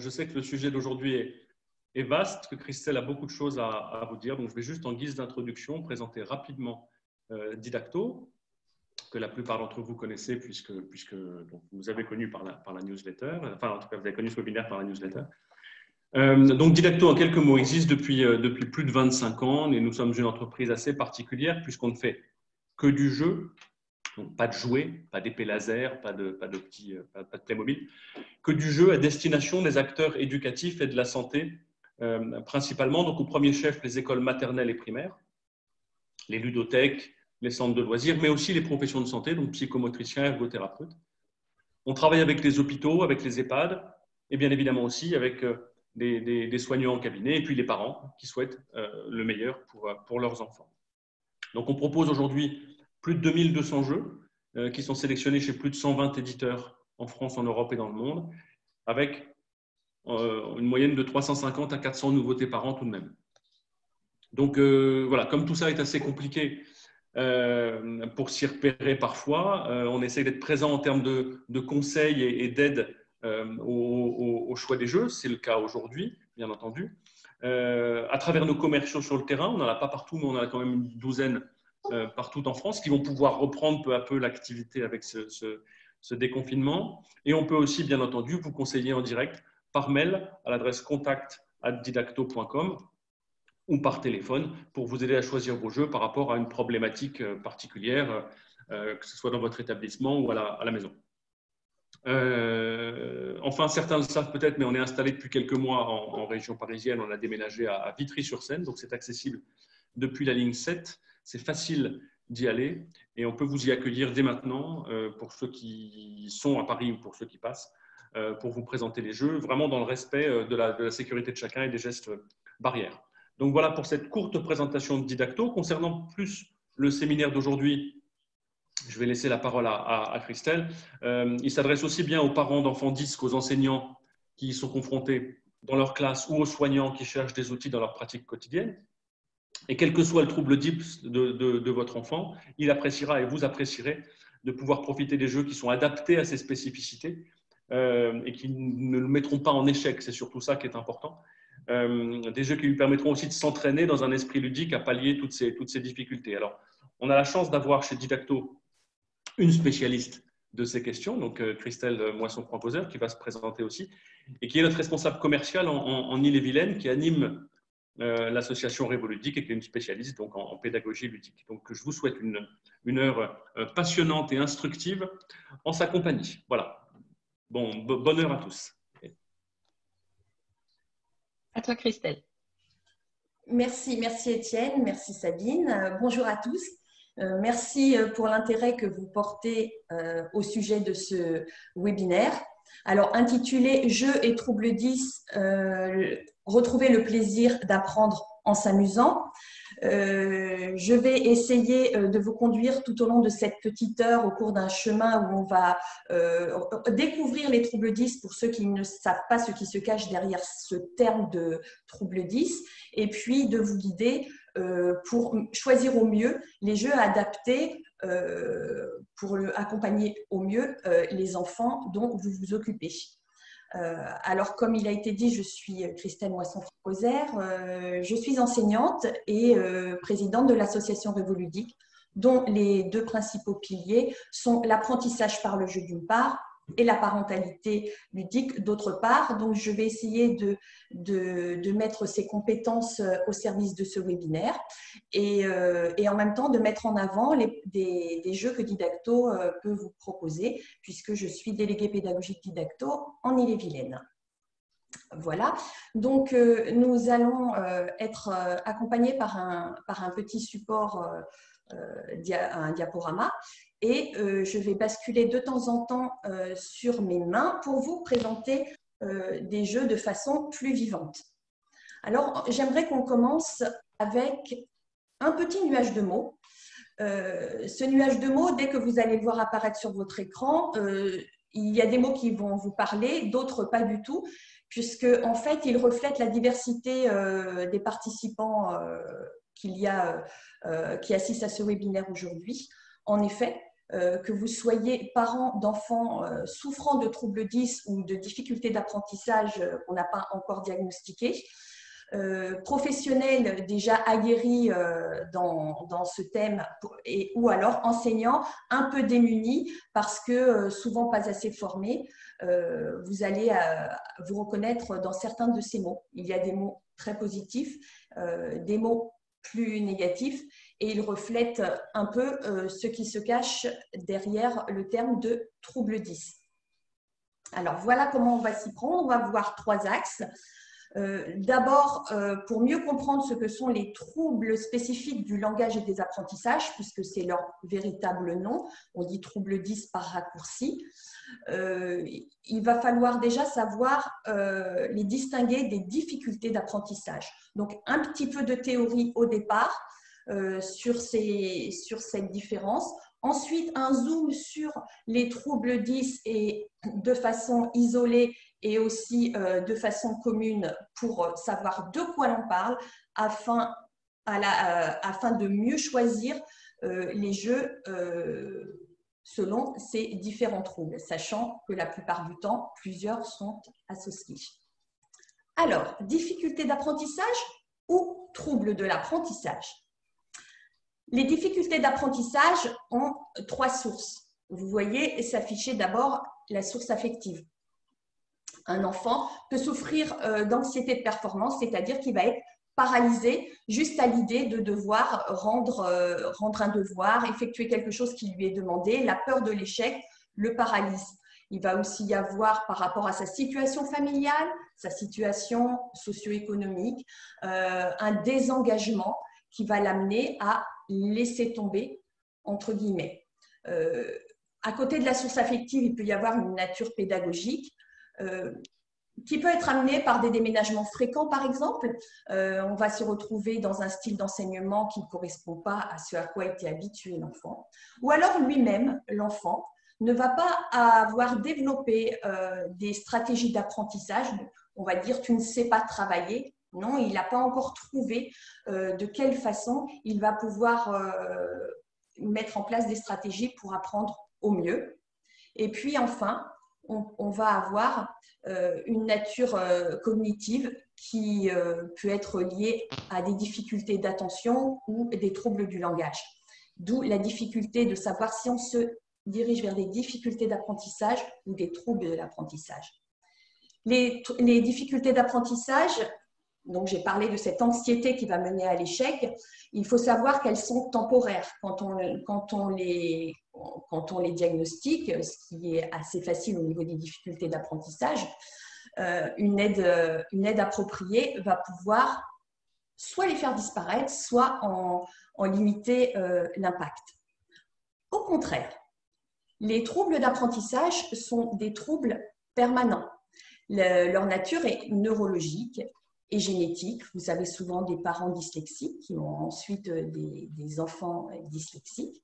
Je sais que le sujet d'aujourd'hui est vaste, que Christelle a beaucoup de choses à vous dire. Donc, je vais juste, en guise d'introduction, présenter rapidement Didacto, que la plupart d'entre vous connaissez puisque donc, vous avez connu par la newsletter. Enfin, en tout cas, vous avez connu ce webinaire par la newsletter. Donc, Didacto, en quelques mots, existe depuis plus de 25 ans et nous sommes une entreprise assez particulière puisqu'on ne fait que du jeu, donc pas de jouets, pas d'épée laser, pas de Playmobil, que du jeu à destination des acteurs éducatifs et de la santé, principalement, donc au premier chef, les écoles maternelles et primaires, les ludothèques, les centres de loisirs, mais aussi les professions de santé, donc psychomotriciens, ergothérapeutes. On travaille avec les hôpitaux, avec les EHPAD, et bien évidemment aussi avec des soignants en cabinet, et puis les parents qui souhaitent le meilleur pour leurs enfants. Donc on propose aujourd'hui plus de 2200 jeux qui sont sélectionnés chez plus de 120 éditeurs en France, en Europe et dans le monde, avec une moyenne de 350 à 400 nouveautés par an tout de même. Donc voilà, comme tout ça est assez compliqué pour s'y repérer parfois, on essaie d'être présent en termes de conseils et d'aide au choix des jeux. C'est le cas aujourd'hui, bien entendu. À travers nos commerciaux sur le terrain, on n'en a pas partout, mais on en a quand même une douzaine partout en France qui vont pouvoir reprendre peu à peu l'activité avec ce déconfinement. Et on peut aussi, bien entendu, vous conseiller en direct par mail à l'adresse contact@didacto.com ou par téléphone pour vous aider à choisir vos jeux par rapport à une problématique particulière, que ce soit dans votre établissement ou à la maison. Enfin, certains le savent peut-être, mais on est installé depuis quelques mois en région parisienne. On a déménagé à Vitry-sur-Seine, donc c'est accessible depuis la ligne 7. C'est facile d'y aller et on peut vous y accueillir dès maintenant pour ceux qui sont à Paris ou pour ceux qui passent, pour vous présenter les jeux, vraiment dans le respect de la sécurité de chacun et des gestes barrières. Donc voilà pour cette courte présentation de Didacto. Concernant plus le séminaire d'aujourd'hui, je vais laisser la parole à Christelle. Il s'adresse aussi bien aux parents d'enfants 10 qu'aux enseignants qui y sont confrontés dans leur classe ou aux soignants qui cherchent des outils dans leur pratique quotidienne. Et quel que soit le trouble DIPS de votre enfant, il appréciera et vous apprécierez de pouvoir profiter des jeux qui sont adaptés à ses spécificités et qui ne le mettront pas en échec. C'est surtout ça qui est important. Des jeux qui lui permettront aussi de s'entraîner dans un esprit ludique à pallier toutes ces difficultés. Alors, on a la chance d'avoir chez Didacto une spécialiste de ces questions, donc Christelle Moisson-Proposeur, qui va se présenter aussi, et qui est notre responsable commercial en Ille-et-Vilaine, qui anime l'association Révoludique et qui est une spécialiste donc, en pédagogie ludique. Donc, je vous souhaite une heure passionnante et instructive en sa compagnie. Voilà. Bon, bonne heure à tous. À toi, Christelle. Merci Étienne, merci Sabine. Bonjour à tous. Merci pour l'intérêt que vous portez au sujet de ce webinaire. Alors, intitulé « Jeux et troubles 10, retrouver le plaisir d'apprendre en s'amusant ». Je vais essayer de vous conduire tout au long de cette petite heure au cours d'un chemin où on va découvrir les troubles 10 pour ceux qui ne savent pas ce qui se cache derrière ce terme de troubles 10 et puis de vous guider pour choisir au mieux les jeux adaptés pour accompagner au mieux les enfants dont vous vous occupez. Alors, comme il a été dit, je suis Christelle Moisson-Proposeur, je suis enseignante et présidente de l'association Révoludique, dont les deux principaux piliers sont l'apprentissage par le jeu d'une part et la parentalité ludique d'autre part. Donc, je vais essayer de mettre ces compétences au service de ce webinaire et en même temps de mettre en avant des jeux que Didacto peut vous proposer, puisque je suis déléguée pédagogique Didacto en Ille-et-Vilaine. Voilà, donc nous allons être accompagnés par un petit support, un diaporama, et je vais basculer de temps en temps sur mes mains pour vous présenter des jeux de façon plus vivante. Alors, j'aimerais qu'on commence avec un petit nuage de mots. Ce nuage de mots, dès que vous allez le voir apparaître sur votre écran, il y a des mots qui vont vous parler, d'autres pas du tout, puisque en fait, ils reflètent la diversité des participants qui assistent à ce webinaire aujourd'hui. En effet, que vous soyez parent d'enfants souffrant de troubles 10 ou de difficultés d'apprentissage qu'on n'a pas encore diagnostiquées, professionnels déjà aguerris dans ce thème ou alors enseignants un peu démunis parce que souvent pas assez formés, vous allez vous reconnaître dans certains de ces mots. Il y a des mots très positifs, des mots plus négatifs et ils reflètent un peu ce qui se cache derrière le terme de trouble 10. Alors voilà comment on va s'y prendre. On va voir 3 axes. D'abord, pour mieux comprendre ce que sont les troubles spécifiques du langage et des apprentissages, puisque c'est leur véritable nom, on dit trouble 10 par raccourci, il va falloir déjà savoir les distinguer des difficultés d'apprentissage. Donc, un petit peu de théorie au départ sur cette différence. Ensuite, un zoom sur les troubles 10 et de façon isolée et aussi de façon commune pour savoir de quoi l'on parle afin de mieux choisir les jeux selon ces différents troubles, sachant que la plupart du temps, plusieurs sont associés. Alors, difficultés d'apprentissage ou troubles de l'apprentissage? Les difficultés d'apprentissage ont 3 sources. Vous voyez s'afficher d'abord la source affective. Un enfant peut souffrir d'anxiété de performance, c'est-à-dire qu'il va être paralysé juste à l'idée de devoir rendre un devoir, effectuer quelque chose qui lui est demandé. La peur de l'échec le paralyse. Il va aussi y avoir, par rapport à sa situation familiale, sa situation socio-économique, un désengagement qui va l'amener à laisser tomber, entre guillemets. À côté de la source affective, il peut y avoir une nature pédagogique qui peut être amenée par des déménagements fréquents, par exemple. On va se retrouver dans un style d'enseignement qui ne correspond pas à ce à quoi était habitué l'enfant. Ou alors lui-même, l'enfant, ne va pas avoir développé des stratégies d'apprentissage. On va dire, tu ne sais pas travailler. Non, il n'a pas encore trouvé de quelle façon il va pouvoir mettre en place des stratégies pour apprendre au mieux. Et puis enfin, on va avoir une nature cognitive qui peut être liée à des difficultés d'attention ou des troubles du langage. D'où la difficulté de savoir si on se dirige vers des difficultés d'apprentissage ou des troubles de l'apprentissage. Les difficultés d'apprentissage, donc j'ai parlé de cette anxiété qui va mener à l'échec, il faut savoir qu'elles sont temporaires quand on les diagnostique, ce qui est assez facile au niveau des difficultés d'apprentissage. Une aide appropriée va pouvoir soit les faire disparaître, soit en limiter l'impact. Au contraire, les troubles d'apprentissage sont des troubles permanents. Leur nature est neurologique et génétique. Vous avez souvent des parents dyslexiques qui ont ensuite des enfants dyslexiques.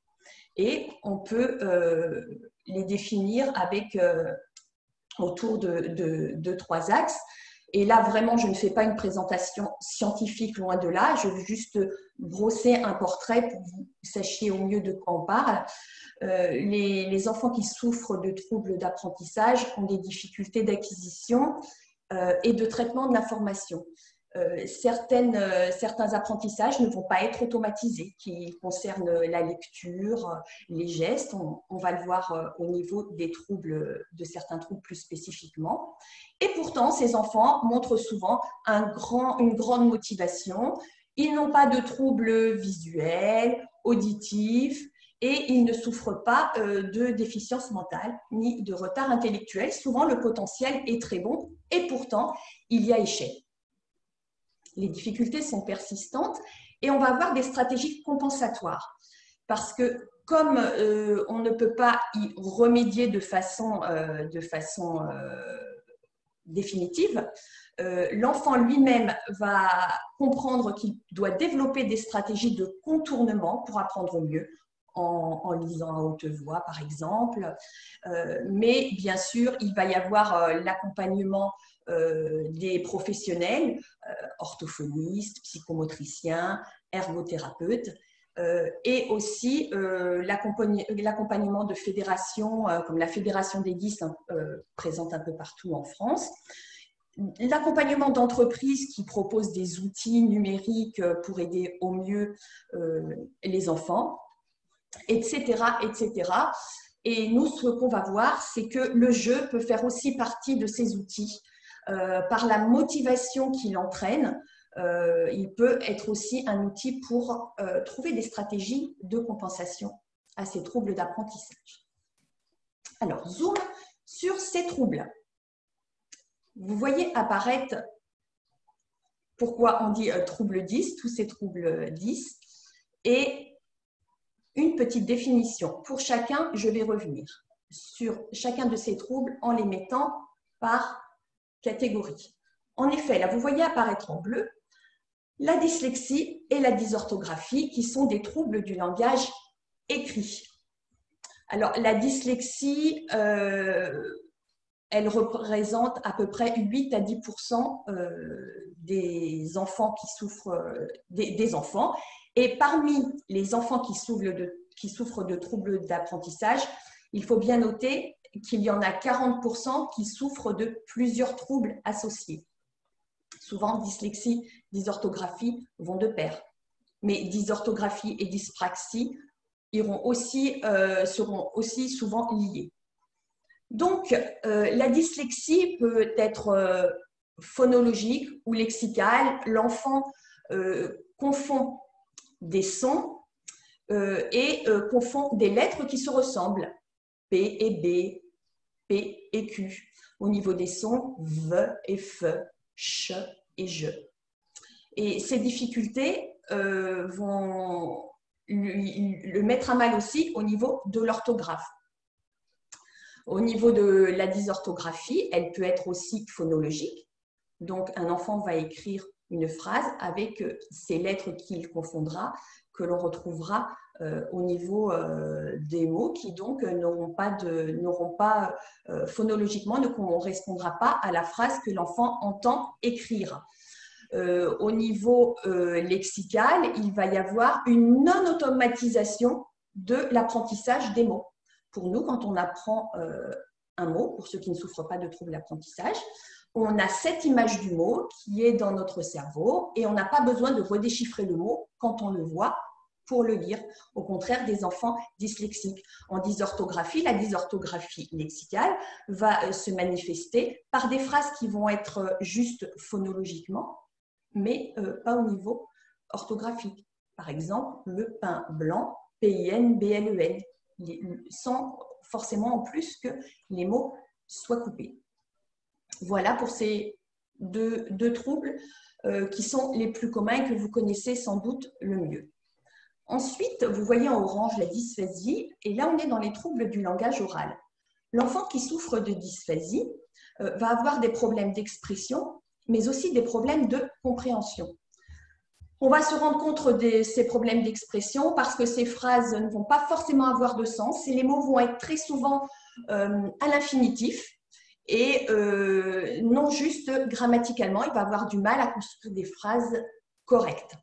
Et on peut les définir avec autour de 3 axes. Et là, vraiment, je ne fais pas une présentation scientifique, loin de là. Je veux juste brosser un portrait pour que vous sachiez au mieux de quoi on parle. Les enfants qui souffrent de troubles d'apprentissage ont des difficultés d'acquisition et de traitement de l'information. Certains apprentissages ne vont pas être automatisés, qui concernent la lecture, les gestes. On va le voir au niveau des troubles, de certains troubles plus spécifiquement. Et pourtant, ces enfants montrent souvent une grande motivation. Ils n'ont pas de troubles visuels, auditifs, et ils ne souffrent pas de déficience mentale ni de retard intellectuel. Souvent, le potentiel est très bon et pourtant, il y a échec. Les difficultés sont persistantes et on va avoir des stratégies compensatoires parce que comme on ne peut pas y remédier de façon définitive, l'enfant lui-même va comprendre qu'il doit développer des stratégies de contournement pour apprendre mieux, en lisant à haute voix, par exemple. Mais bien sûr, il va y avoir l'accompagnement des professionnels, orthophonistes, psychomotriciens, ergothérapeutes, et aussi l'accompagnement de fédérations comme la Fédération des Dys, présente un peu partout en France. L'accompagnement d'entreprises qui proposent des outils numériques pour aider au mieux les enfants, etc., etc. Et nous, ce qu'on va voir, c'est que le jeu peut faire aussi partie de ces outils. Par la motivation qu'il entraîne, il peut être aussi un outil pour trouver des stratégies de compensation à ces troubles d'apprentissage. Alors, zoom sur ces troubles. Vous voyez apparaître pourquoi on dit trouble 10, tous ces troubles 10, et une petite définition. Pour chacun, je vais revenir sur chacun de ces troubles en les mettant par catégorie. En effet, là, vous voyez apparaître en bleu la dyslexie et la dysorthographie qui sont des troubles du langage écrit. Alors, la dyslexie, elle représente à peu près 8 à 10% des enfants qui souffrent, des enfants. Et parmi les enfants qui souffrent de troubles d'apprentissage, il faut bien noter qu'il y en a 40% qui souffrent de plusieurs troubles associés. Souvent, dyslexie, dysorthographie vont de pair. Mais dysorthographie et dyspraxie seront aussi souvent liées. Donc, la dyslexie peut être phonologique ou lexicale. L'enfant confond des sons et confond des lettres qui se ressemblent. P et B, P et Q. Au niveau des sons, V et F, ch et je. Et ces difficultés vont le mettre à mal aussi au niveau de l'orthographe. Au niveau de la dysorthographie, elle peut être aussi phonologique. Donc, un enfant va écrire une phrase avec ces lettres qu'il confondra, que l'on retrouvera au niveau des mots qui donc n'auront pas phonologiquement, ne correspondra pas à la phrase que l'enfant entend écrire. Au niveau lexical, il va y avoir une non-automatisation de l'apprentissage des mots. Pour nous, quand on apprend un mot, pour ceux qui ne souffrent pas de troubles d'apprentissage, on a cette image du mot qui est dans notre cerveau et on n'a pas besoin de redéchiffrer le mot quand on le voit pour le lire, au contraire des enfants dyslexiques. En dysorthographie, la dysorthographie lexicale va se manifester par des phrases qui vont être justes phonologiquement, mais pas au niveau orthographique. Par exemple, le pain blanc, P-I-N-B-L-E-N, sans forcément en plus que les mots soient coupés. Voilà pour ces deux troubles qui sont les plus communs et que vous connaissez sans doute le mieux. Ensuite, vous voyez en orange la dysphasie, et là on est dans les troubles du langage oral. L'enfant qui souffre de dysphasie va avoir des problèmes d'expression, mais aussi des problèmes de compréhension. On va se rendre compte de ces problèmes d'expression parce que ces phrases ne vont pas forcément avoir de sens et les mots vont être très souvent à l'infinitif et non juste grammaticalement. Il va avoir du mal à construire des phrases correctes.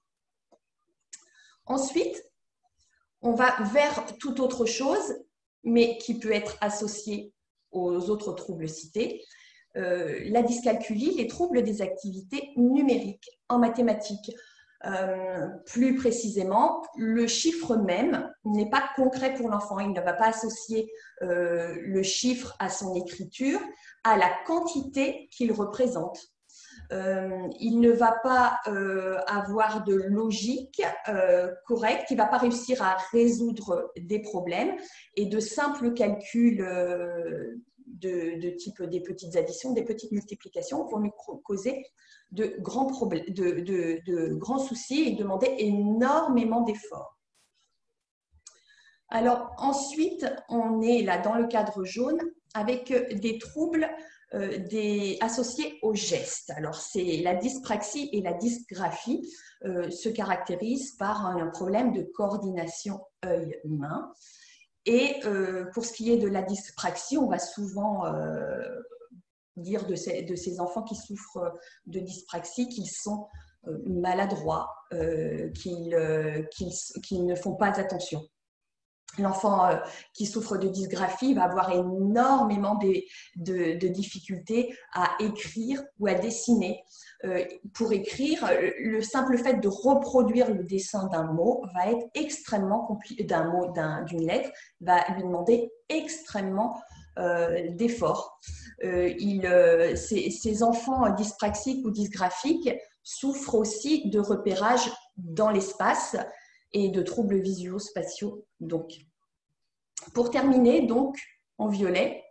Ensuite, on va vers toute autre chose, mais qui peut être associée aux autres troubles cités. La dyscalculie, les troubles des activités numériques en mathématiques. Plus précisément, le chiffre même n'est pas concret pour l'enfant. Il ne va pas associer le chiffre à son écriture, à la quantité qu'il représente. Il ne va pas avoir de logique correcte, il ne va pas réussir à résoudre des problèmes et de simples calculs de type des petites additions, des petites multiplications vont lui causer de grands problèmes, de grands soucis et demander énormément d'efforts. Alors ensuite, on est là dans le cadre jaune avec des troubles associés aux gestes. Alors c'est la dyspraxie et la dysgraphie se caractérisent par un problème de coordination œil-main. Et pour ce qui est de la dyspraxie, on va souvent dire de ces enfants qui souffrent de dyspraxie qu'ils sont maladroits, qu'ils ne font pas attention. L'enfant qui souffre de dysgraphie va avoir énormément de difficultés à écrire ou à dessiner. Pour écrire, le simple fait de reproduire le dessin d'un mot va être extrêmement compliqué, d'une lettre, va lui demander extrêmement d'efforts. Ces enfants dyspraxiques ou dysgraphiques souffrent aussi de repérage dans l'espace et de troubles visuo-spatiaux. Donc, pour terminer, donc, en violet,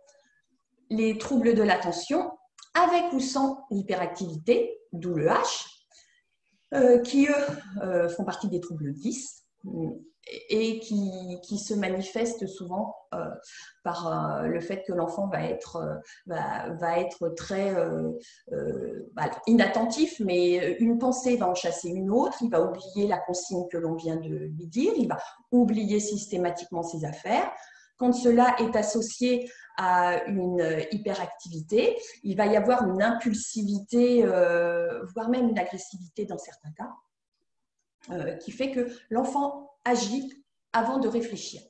les troubles de l'attention, avec ou sans l'hyperactivité, d'où le H, qui, eux, font partie des troubles 10 et qui se manifestent souvent par le fait que l'enfant va être très inattentif, mais une pensée va en chasser une autre, il va oublier la consigne que l'on vient de lui dire, il va oublier systématiquement ses affaires. Quand cela est associé à une hyperactivité, il va y avoir une impulsivité, voire même une agressivité dans certains cas, qui fait que l'enfant agit avant de réfléchir.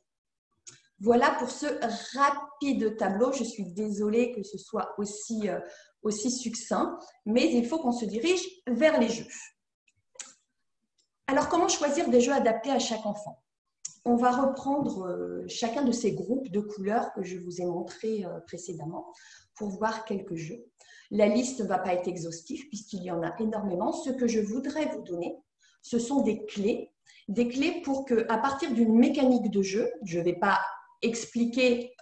Voilà pour ce rapide tableau. Je suis désolée que ce soit aussi succinct, mais il faut qu'on se dirige vers les jeux. Alors, comment choisir des jeux adaptés à chaque enfant? On va reprendre chacun de ces groupes de couleurs que je vous ai montrés précédemment pour voir quelques jeux. La liste ne va pas être exhaustive puisqu'il y en a énormément. Ce que je voudrais vous donner, ce sont des clés pour qu'à partir d'une mécanique de jeu, je ne vais pas expliquer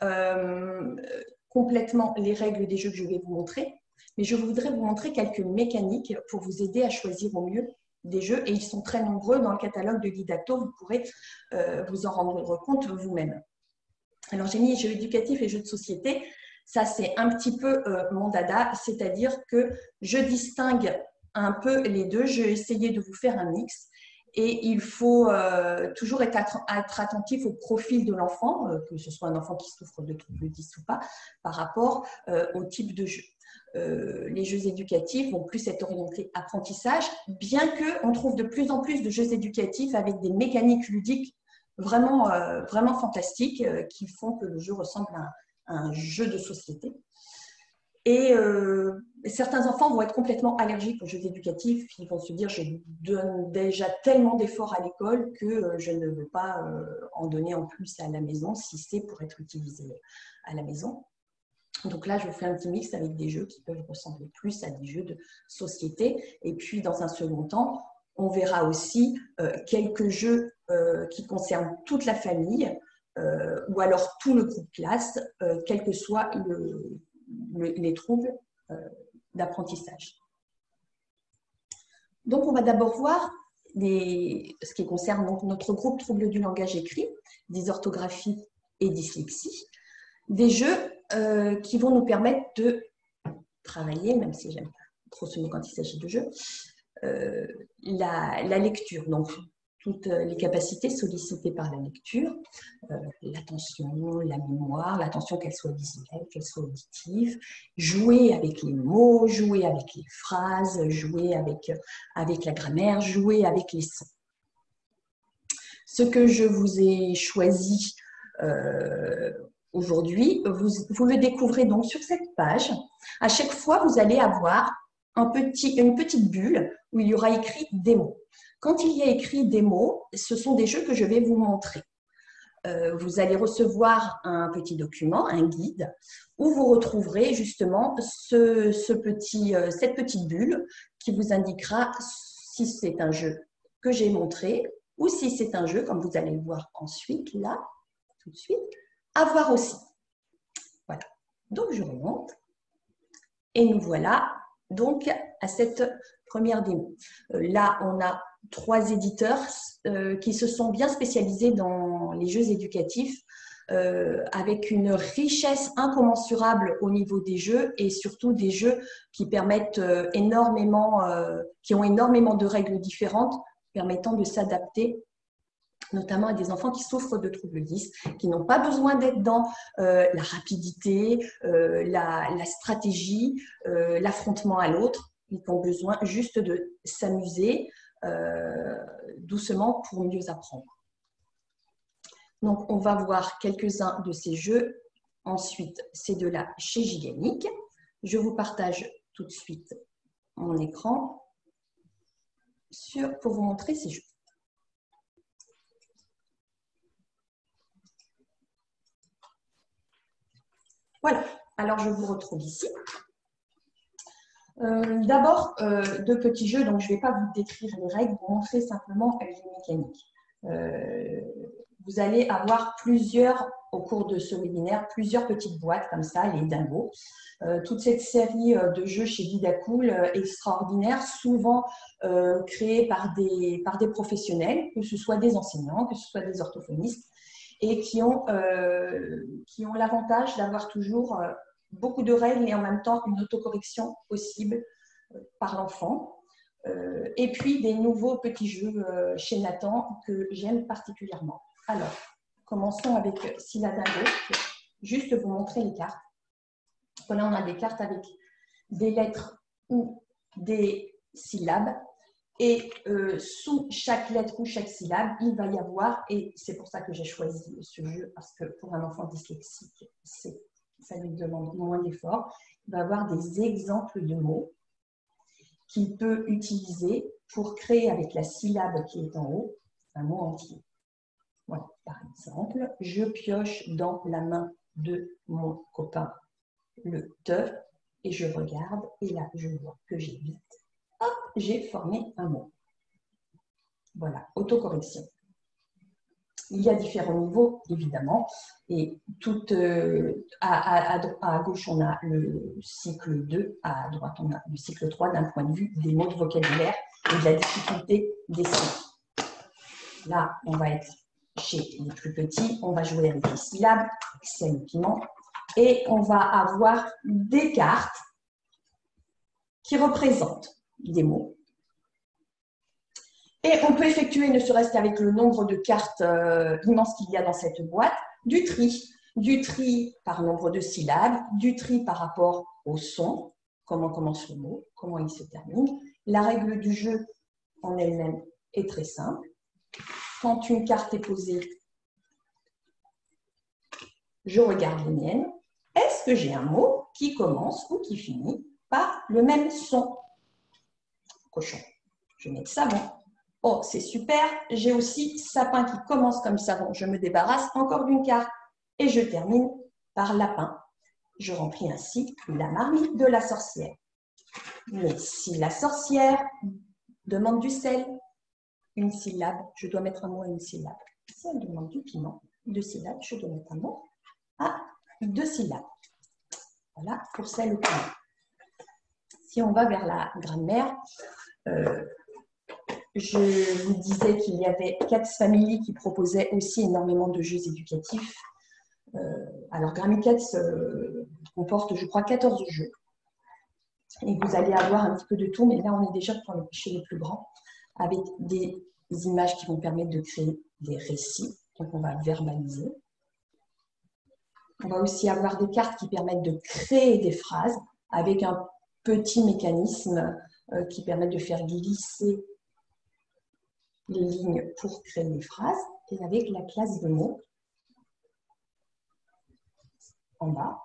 complètement les règles des jeux que je vais vous montrer, mais je voudrais vous montrer quelques mécaniques pour vous aider à choisir au mieux des jeux, et ils sont très nombreux dans le catalogue de Didacto, vous pourrez vous en rendre compte vous-même. Alors j'ai mis jeux éducatifs et jeux de société, ça c'est un petit peu mon dada, c'est-à-dire que je distingue un peu les deux, je vais essayer de vous faire un mix, et il faut toujours être attentif au profil de l'enfant, que ce soit un enfant qui souffre de troubles 10 ou pas, par rapport au type de jeu. Les jeux éducatifs vont plus être orientés apprentissage, bien qu'on trouve de plus en plus de jeux éducatifs avec des mécaniques ludiques vraiment fantastiques qui font que le jeu ressemble à un jeu de société. Et certains enfants vont être complètement allergiques aux jeux éducatifs. Ils vont se dire, je donne déjà tellement d'efforts à l'école que je ne veux pas en donner en plus à la maison, si c'est pour être utilisé à la maison. Donc là, je vous fais un petit mix avec des jeux qui peuvent ressembler plus à des jeux de société. Et puis, dans un second temps, on verra aussi quelques jeux qui concernent toute la famille ou alors tout le groupe classe, quels que soient les troubles d'apprentissage. Donc, on va d'abord voir ce qui concerne donc, notre groupe troubles du langage écrit, dysorthographie et dyslexie, des jeux qui vont nous permettre de travailler, même si j'aime pas trop ce mot quand il s'agit de jeux, la lecture. Donc, toutes les capacités sollicitées par la lecture, l'attention, la mémoire, l'attention qu'elle soit visuelle, qu'elle soit auditive, jouer avec les mots, jouer avec les phrases, jouer avec la grammaire, jouer avec les sons. Ce que je vous ai choisi aujourd'hui, vous le découvrez donc sur cette page. À chaque fois, vous allez avoir une petite bulle où il y aura écrit des mots. Quand il y a écrit des mots, ce sont des jeux que je vais vous montrer. Vous allez recevoir un petit document, un guide, où vous retrouverez justement cette petite bulle qui vous indiquera si c'est un jeu que j'ai montré ou si c'est un jeu, comme vous allez le voir ensuite, là, tout de suite, à voir aussi. Voilà. Donc, je remonte. Et nous voilà donc à cette première démo. Là, on a 3 éditeurs qui se sont bien spécialisés dans les jeux éducatifs avec une richesse incommensurable au niveau des jeux et surtout des jeux qui permettent qui ont énormément de règles différentes permettant de s'adapter notamment à des enfants qui souffrent de troubles 10, qui n'ont pas besoin d'être dans la rapidité, la stratégie, l'affrontement à l'autre. qui ont besoin juste de s'amuser doucement pour mieux apprendre. Donc, on va voir quelques-uns de ces jeux. Ensuite, c'est de la chez Gigamic. Je vous partage tout de suite mon écran pour vous montrer ces jeux. Voilà, alors je vous retrouve ici. D'abord, deux petits jeux, donc je ne vais pas vous décrire les règles, vous montrer simplement les mécaniques. Vous allez avoir au cours de ce webinaire, plusieurs petites boîtes comme ça, les dingos. Toute cette série de jeux chez Vidacool extraordinaires, souvent créés par des professionnels, que ce soit des enseignants, que ce soit des orthophonistes, et qui ont l'avantage d'avoir toujours beaucoup de règles et en même temps une autocorrection possible par l'enfant. Et puis des nouveaux petits jeux chez Nathan que j'aime particulièrement. Alors, commençons avec Sylladango. Juste vous montrer les cartes. Voilà, on a des cartes avec des lettres ou des syllabes. Et sous chaque lettre ou chaque syllabe, il va y avoir, et c'est pour ça que j'ai choisi ce jeu, parce que pour un enfant dyslexique, ça lui demande moins d'efforts, il va y avoir des exemples de mots qu'il peut utiliser pour créer avec la syllabe qui est en haut un mot entier. Voilà, par exemple, je pioche dans la main de mon copain le te et je regarde et là je vois que j'évite. Hop, j'ai formé un mot. Voilà, autocorrection. Il y a différents niveaux, évidemment, et à gauche, on a le cycle 2, à droite, on a le cycle 3 d'un point de vue des mots de vocabulaire et de la difficulté des sons. Là, on va être chez les plus petits, on va jouer avec les syllabes, sel et piment, et on va avoir des cartes qui représentent des mots. Et on peut effectuer, ne serait-ce qu'avec le nombre de cartes immenses qu'il y a dans cette boîte, du tri. Du tri par nombre de syllabes, du tri par rapport au son, comment commence le mot, comment il se termine. La règle du jeu en elle-même est très simple. Quand une carte est posée, je regarde les miennes. Est-ce que j'ai un mot qui commence ou qui finit par le même son? Cochon. Je mets savon. Oh, c'est super. J'ai aussi sapin qui commence comme savon. Je me débarrasse encore d'une carte. Et je termine par lapin. Je remplis ainsi la marmite de la sorcière. Mais si la sorcière demande du sel, une syllabe, je dois mettre un mot à une syllabe. Si elle demande du piment, 2 syllabes, je dois mettre un mot à 2 syllabes. Voilà, pour sel au piment. Si on va vers la grammaire, je vous disais qu'il y avait Cats Family qui proposait aussi énormément de jeux éducatifs. Alors, Grammy-Cats comporte, je crois, 14 jeux. Et vous allez avoir un petit peu de tout, mais là, on est déjà chez les plus grands, avec des images qui vont permettre de créer des récits. Donc, on va verbaliser. On va aussi avoir des cartes qui permettent de créer des phrases avec un petit mécanisme qui permet de faire glisser les lignes pour créer des phrases. Et avec la classe de mots en bas.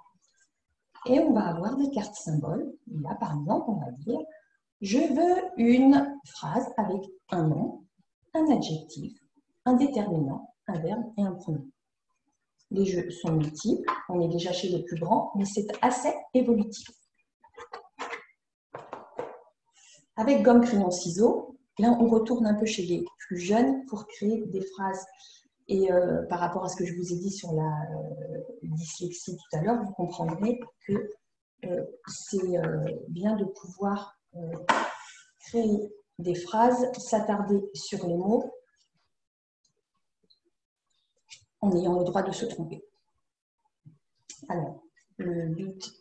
Et on va avoir des cartes symboles. Là, par exemple, on va dire « Je veux une phrase avec un nom, un adjectif, un déterminant, un verbe et un pronom. » Les jeux sont multiples. On est déjà chez les plus grands, mais c'est assez évolutif. Avec gomme, crayon, ciseaux, là, on retourne un peu chez les plus jeunes pour créer des phrases. Et par rapport à ce que je vous ai dit sur la dyslexie tout à l'heure, vous comprendrez que c'est bien de pouvoir créer des phrases, s'attarder sur les mots en ayant le droit de se tromper. Alors, le but,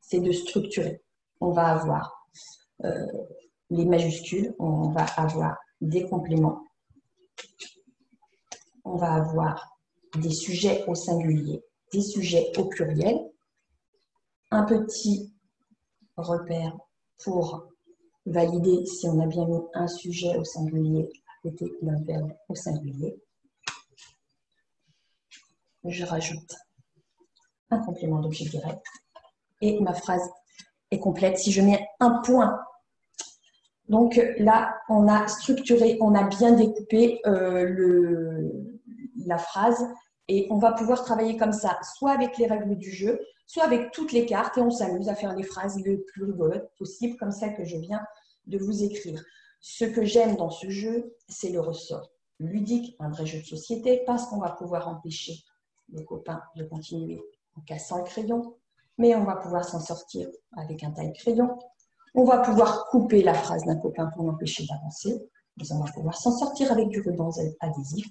c'est de structurer. On va avoir les majuscules, on va avoir des compléments, on va avoir des sujets au singulier, des sujets au pluriel, un petit repère pour valider si on a bien mis un sujet au singulier à côté d'un verbe au singulier. Je rajoute un complément d'objet direct et ma phrase est complète si je mets un point. Donc là, on a structuré, on a bien découpé la phrase et on va pouvoir travailler comme ça, soit avec les règles du jeu, soit avec toutes les cartes et on s'amuse à faire les phrases les plus rigolotes possibles, comme celle que je viens de vous écrire. Ce que j'aime dans ce jeu, c'est le ressort ludique, un vrai jeu de société, parce qu'on va pouvoir empêcher les copains de continuer en cassant le crayon, mais on va pouvoir s'en sortir avec un taille-crayon. On va pouvoir couper la phrase d'un copain pour l'empêcher d'avancer, mais on va pouvoir s'en sortir avec du ruban adhésif.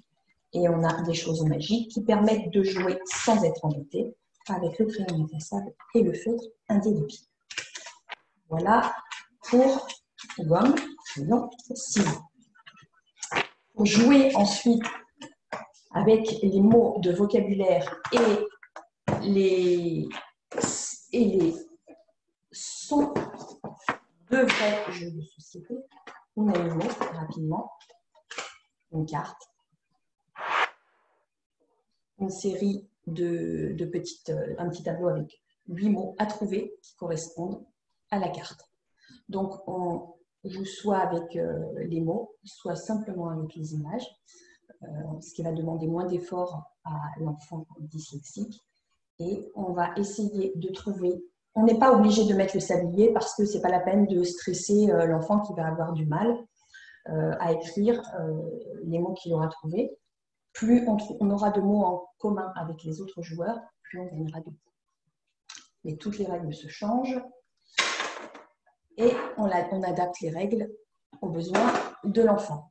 Et on a des choses magiques qui permettent de jouer sans être embêté avec le crayon effaçable et le feutre indélébile. Voilà pour gomme, crayon, stylo. Pour jouer ensuite avec les mots de vocabulaire et les sons de vrais jeux de société, on a une mot rapidement, une carte, une série de petites, un petit tableau avec 8 mots à trouver qui correspondent à la carte. Donc, on joue soit avec les mots, soit simplement avec les images, ce qui va demander moins d'efforts à l'enfant dyslexique. Et on va essayer de trouver. On n'est pas obligé de mettre le sablier parce que ce n'est pas la peine de stresser l'enfant qui va avoir du mal à écrire les mots qu'il aura trouvés. Plus on aura de mots en commun avec les autres joueurs, plus on gagnera de points. Mais toutes les règles se changent et on adapte les règles aux besoins de l'enfant.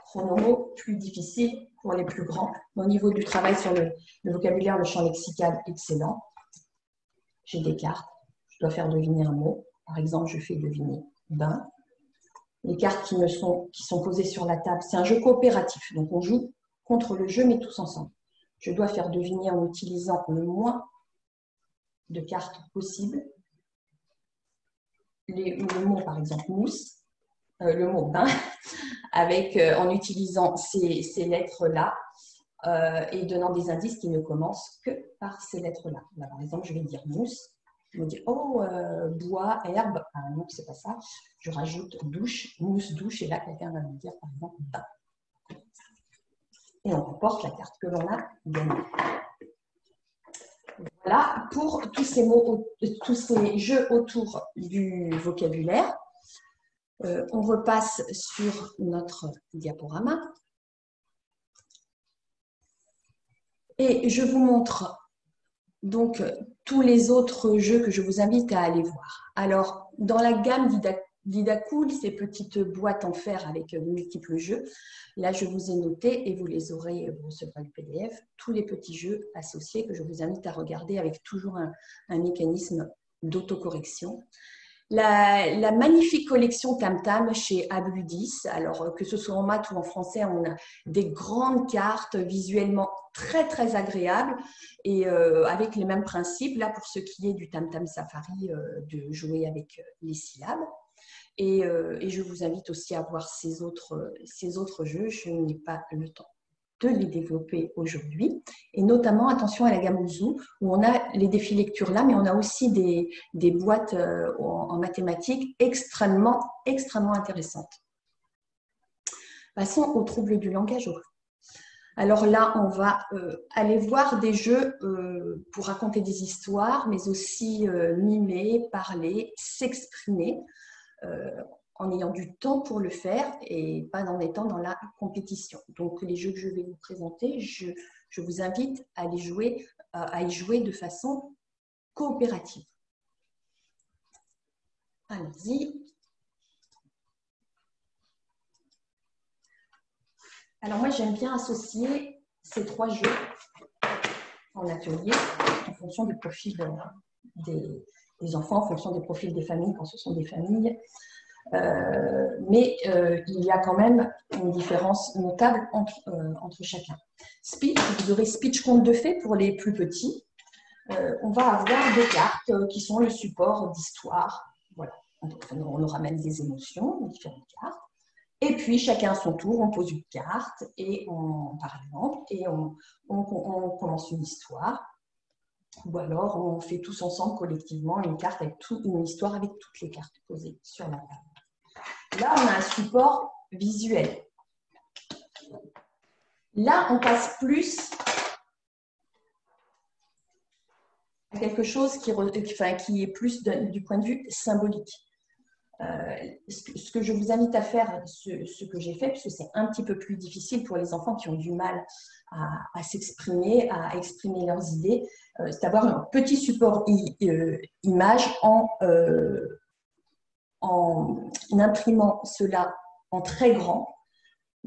Chrono, plus difficile pour les plus grands. Au niveau du travail sur le vocabulaire, le champ lexical, excellent. J'ai des cartes, je dois faire deviner un mot. Par exemple, je fais deviner bain. Les cartes qui sont posées sur la table, c'est un jeu coopératif. Donc, on joue contre le jeu, mais tous ensemble. Je dois faire deviner en utilisant le moins de cartes possible. Le mot, par exemple, mousse, le mot bain, en utilisant ces lettres-là et donnant des indices qui ne commencent que par ces lettres-là. Là, par exemple, je vais dire mousse. Je vais dire, oh, bois, herbe. Ah non, c'est pas ça. Je rajoute douche, mousse, douche. Et là, quelqu'un va me dire, par exemple, bain. Et on remporte la carte que l'on a gagnée. Voilà pour tous ces mots, tous ces jeux autour du vocabulaire. On repasse sur notre diaporama. Et je vous montre donc tous les autres jeux que je vous invite à aller voir. Alors, dans la gamme Didacool, ces petites boîtes en fer avec multiples jeux, là je vous ai noté, et vous les aurez, vous recevrez le PDF, tous les petits jeux associés que je vous invite à regarder avec toujours un mécanisme d'autocorrection. La magnifique collection Tam Tam chez Abludis, alors que ce soit en maths ou en français, on a des grandes cartes visuellement très très agréables et avec les mêmes principes, là pour ce qui est du Tam Tam Safari, de jouer avec les syllabes. Et je vous invite aussi à voir ces autres jeux, je n'ai pas le temps de les développer aujourd'hui. Et notamment, attention à la gamme Ouzou, où on a les défis lecture là, mais on a aussi des boîtes en mathématiques extrêmement intéressantes. Passons aux troubles du langage. Alors là, on va aller voir des jeux pour raconter des histoires, mais aussi mimer, parler, s'exprimer, en ayant du temps pour le faire et pas en étant dans la compétition. Donc, les jeux que je vais vous présenter, je vous invite à y jouer de façon coopérative. Allons-y. Alors, moi, j'aime bien associer ces 3 jeux en atelier en fonction du profil des enfants, en fonction des profils des familles, quand ce sont des familles. Mais il y a quand même une différence notable entre chacun. Speech, vous aurez speech conte de fées pour les plus petits. On va avoir des cartes qui sont le support d'histoire. Voilà. on nous ramène des émotions, différentes cartes. Et puis, chacun à son tour, on pose une carte, par exemple, et on commence une histoire. Ou alors, on fait tous ensemble, collectivement, une histoire avec toutes les cartes posées sur la table. Là, on a un support visuel. Là, on passe plus à quelque chose qui est plus du point de vue symbolique. Ce que je vous invite à faire, ce que j'ai fait, puisque c'est un petit peu plus difficile pour les enfants qui ont du mal à s'exprimer, à exprimer leurs idées, c'est d'avoir un petit support image en imprimant cela en très grand,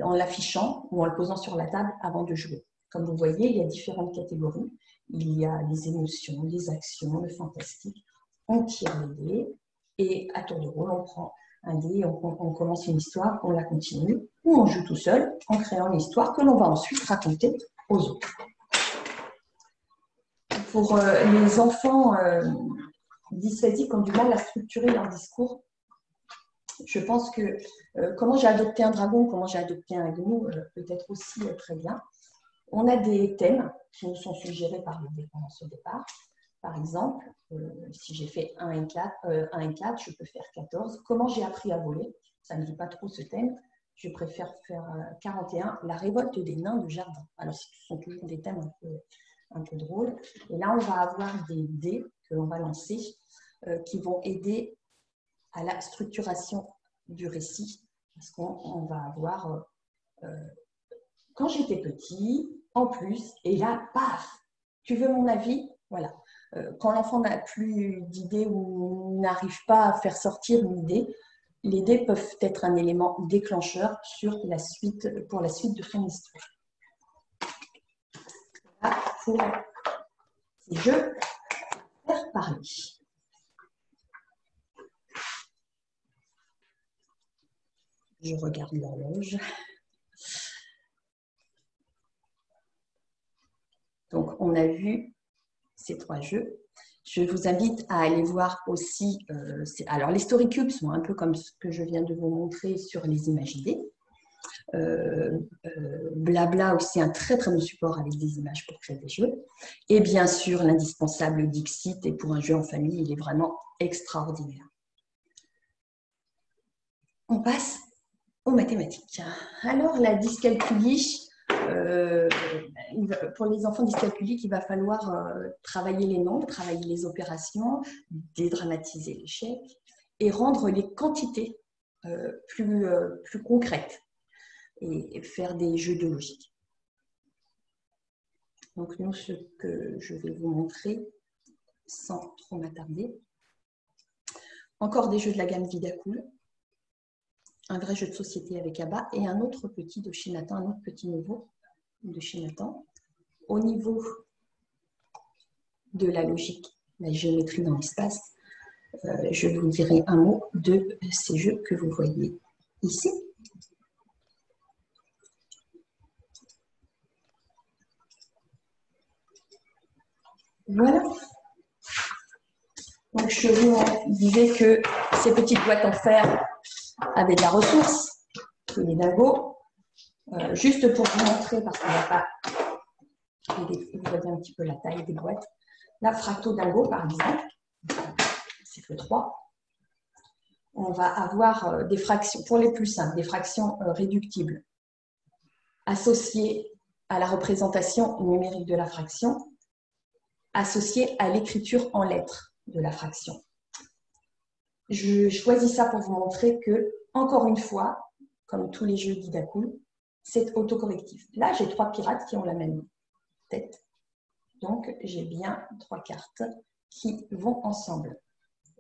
en l'affichant ou en le posant sur la table avant de jouer. Comme vous voyez, il y a différentes catégories. Il y a les émotions, les actions, le fantastique. On tire les dés et à tour de rôle, on prend un dé, on commence une histoire, on la continue, ou on joue tout seul en créant l'histoire que l'on va ensuite raconter aux autres. Pour les enfants dyslexiques qui ont du mal à structurer leur discours, je pense que comment j'ai adopté un dragon, comment j'ai adopté un gnou, peut-être aussi très bien. On a des thèmes qui nous sont suggérés par le dépendance au départ. Par exemple, si j'ai fait 1 et 4, je peux faire 14. Comment j'ai appris à voler? Ça ne dit pas trop ce thème. Je préfère faire 41, la révolte des nains de jardin. Alors, ce sont toujours des thèmes un peu drôles. Et là, on va avoir des dés que l'on va lancer qui vont aider à la structuration du récit. Parce qu'on va avoir, quand j'étais petit, en plus, et là, paf, tu veux mon avis? Voilà. Quand l'enfant n'a plus d'idée ou n'arrive pas à faire sortir une idée, les dés peuvent être un élément déclencheur pour la suite de son histoire. Là, pour ces jeux, faire parler. Je regarde l'horloge. Donc, on a vu ces 3 jeux. Je vous invite à aller voir aussi, alors les story cubes sont un peu comme ce que je viens de vous montrer sur les images idées. Blabla aussi un très très bon support avec des images pour créer des jeux. Et bien sûr, l'indispensable Dixit, et pour un jeu en famille, il est vraiment extraordinaire. On passe aux mathématiques. Alors, la dyscalculie, pour les enfants dyscalculiques, il va falloir travailler les nombres, travailler les opérations, dédramatiser l'échec et rendre les quantités plus concrètes et faire des jeux de logique. Donc, nous, ce que je vais vous montrer, sans trop m'attarder, encore des jeux de la gamme Vidacool, un vrai jeu de société avec ABBA et un autre petit de chez Nathan, un autre petit niveau de chez Nathan. Au niveau de la logique, la géométrie dans l'espace, je vous dirai un mot de ces jeux que vous voyez ici. Voilà. Donc, je vous disais que ces petites boîtes en fer avaient de la ressource, les dingos. Juste pour vous montrer, parce qu'on n'a pas, vous voyez un petit peu la taille des boîtes. La Fracto Dingo, par exemple, c'est que 3. On va avoir des fractions, pour les plus simples, des fractions réductibles associées à la représentation numérique de la fraction, associées à l'écriture en lettres de la fraction. Je choisis ça pour vous montrer que, encore une fois, comme tous les jeux Vidacool, c'est autocorrectif. Là, j'ai 3 pirates qui ont la même tête. Donc, j'ai bien 3 cartes qui vont ensemble.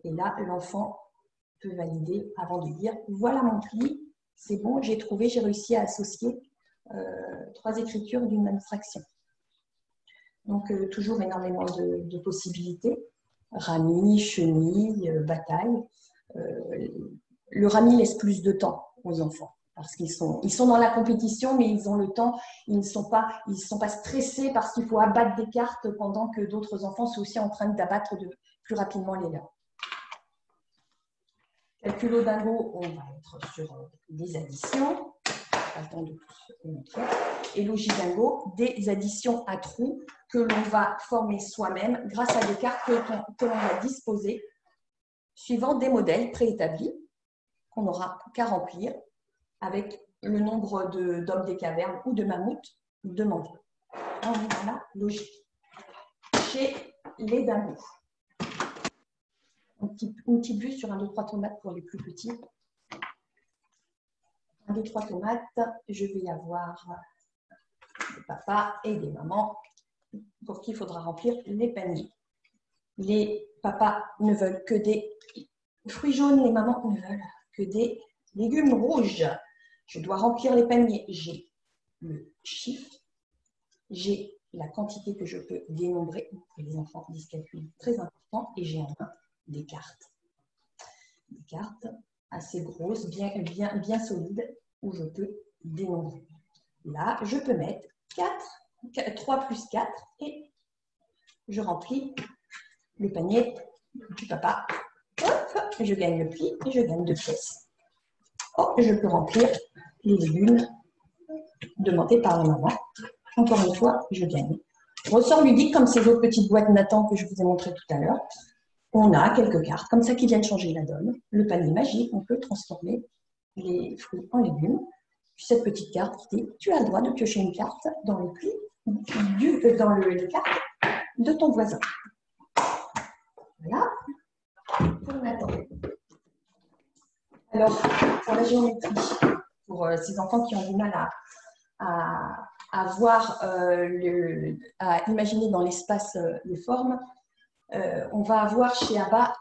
Et là, l'enfant peut valider avant de dire « Voilà mon pli, c'est bon, j'ai trouvé, j'ai réussi à associer 3 écritures d'une même fraction. » Donc, toujours énormément de possibilités. Rami, chenille, bataille. Le rami laisse plus de temps aux enfants parce qu'ils sont dans la compétition, mais ils ont le temps. Ils ne sont pas stressés parce qu'il faut abattre des cartes pendant que d'autres enfants sont aussi en train d'abattre plus rapidement les leurs. Calcul au dingo, on va être sur des additions. Pas le temps de tout montrer. Et Logidingo, des additions à trous que l'on va former soi-même grâce à des cartes que l'on va disposer suivant des modèles préétablis qu'on n'aura qu'à remplir avec le nombre d'hommes des cavernes ou de mammouths demandés. On est dans la logique. Chez les dingos. Une petite vue sur 1, 2, 3 tomates pour les plus petits. 1, 2, 3 tomates, je vais y avoir des papas et des mamans pour qui il faudra remplir les paniers. Les papas ne veulent que des fruits jaunes, les mamans ne veulent que des légumes rouges. Je dois remplir les paniers. J'ai le chiffre, j'ai la quantité que je peux dénombrer pour les enfants dyscalculiques, très important, et j'ai en main des cartes. Des cartes assez grosses, bien solides, où je peux dénombrer. Là, je peux mettre 3 plus 4 et je remplis le panier du papa. Hop, je gagne le pli et je gagne 2 pièces. Oh, je peux remplir les légumes demandés par la maman. Encore une fois, je gagne. Ressort ludique comme ces autres petites boîtes Nathan que je vous ai montré tout à l'heure. On a quelques cartes comme ça qui viennent changer la donne. Le panier magique, on peut transformer les fruits en légumes. Puis cette petite carte dit, tu as le droit de piocher une carte dans le pli, dans les cartes de ton voisin. Voilà. Pour Nathan. Alors, pour la géométrie, pour ces enfants qui ont du mal à voir, à imaginer dans l'espace les formes, on va avoir chez Abba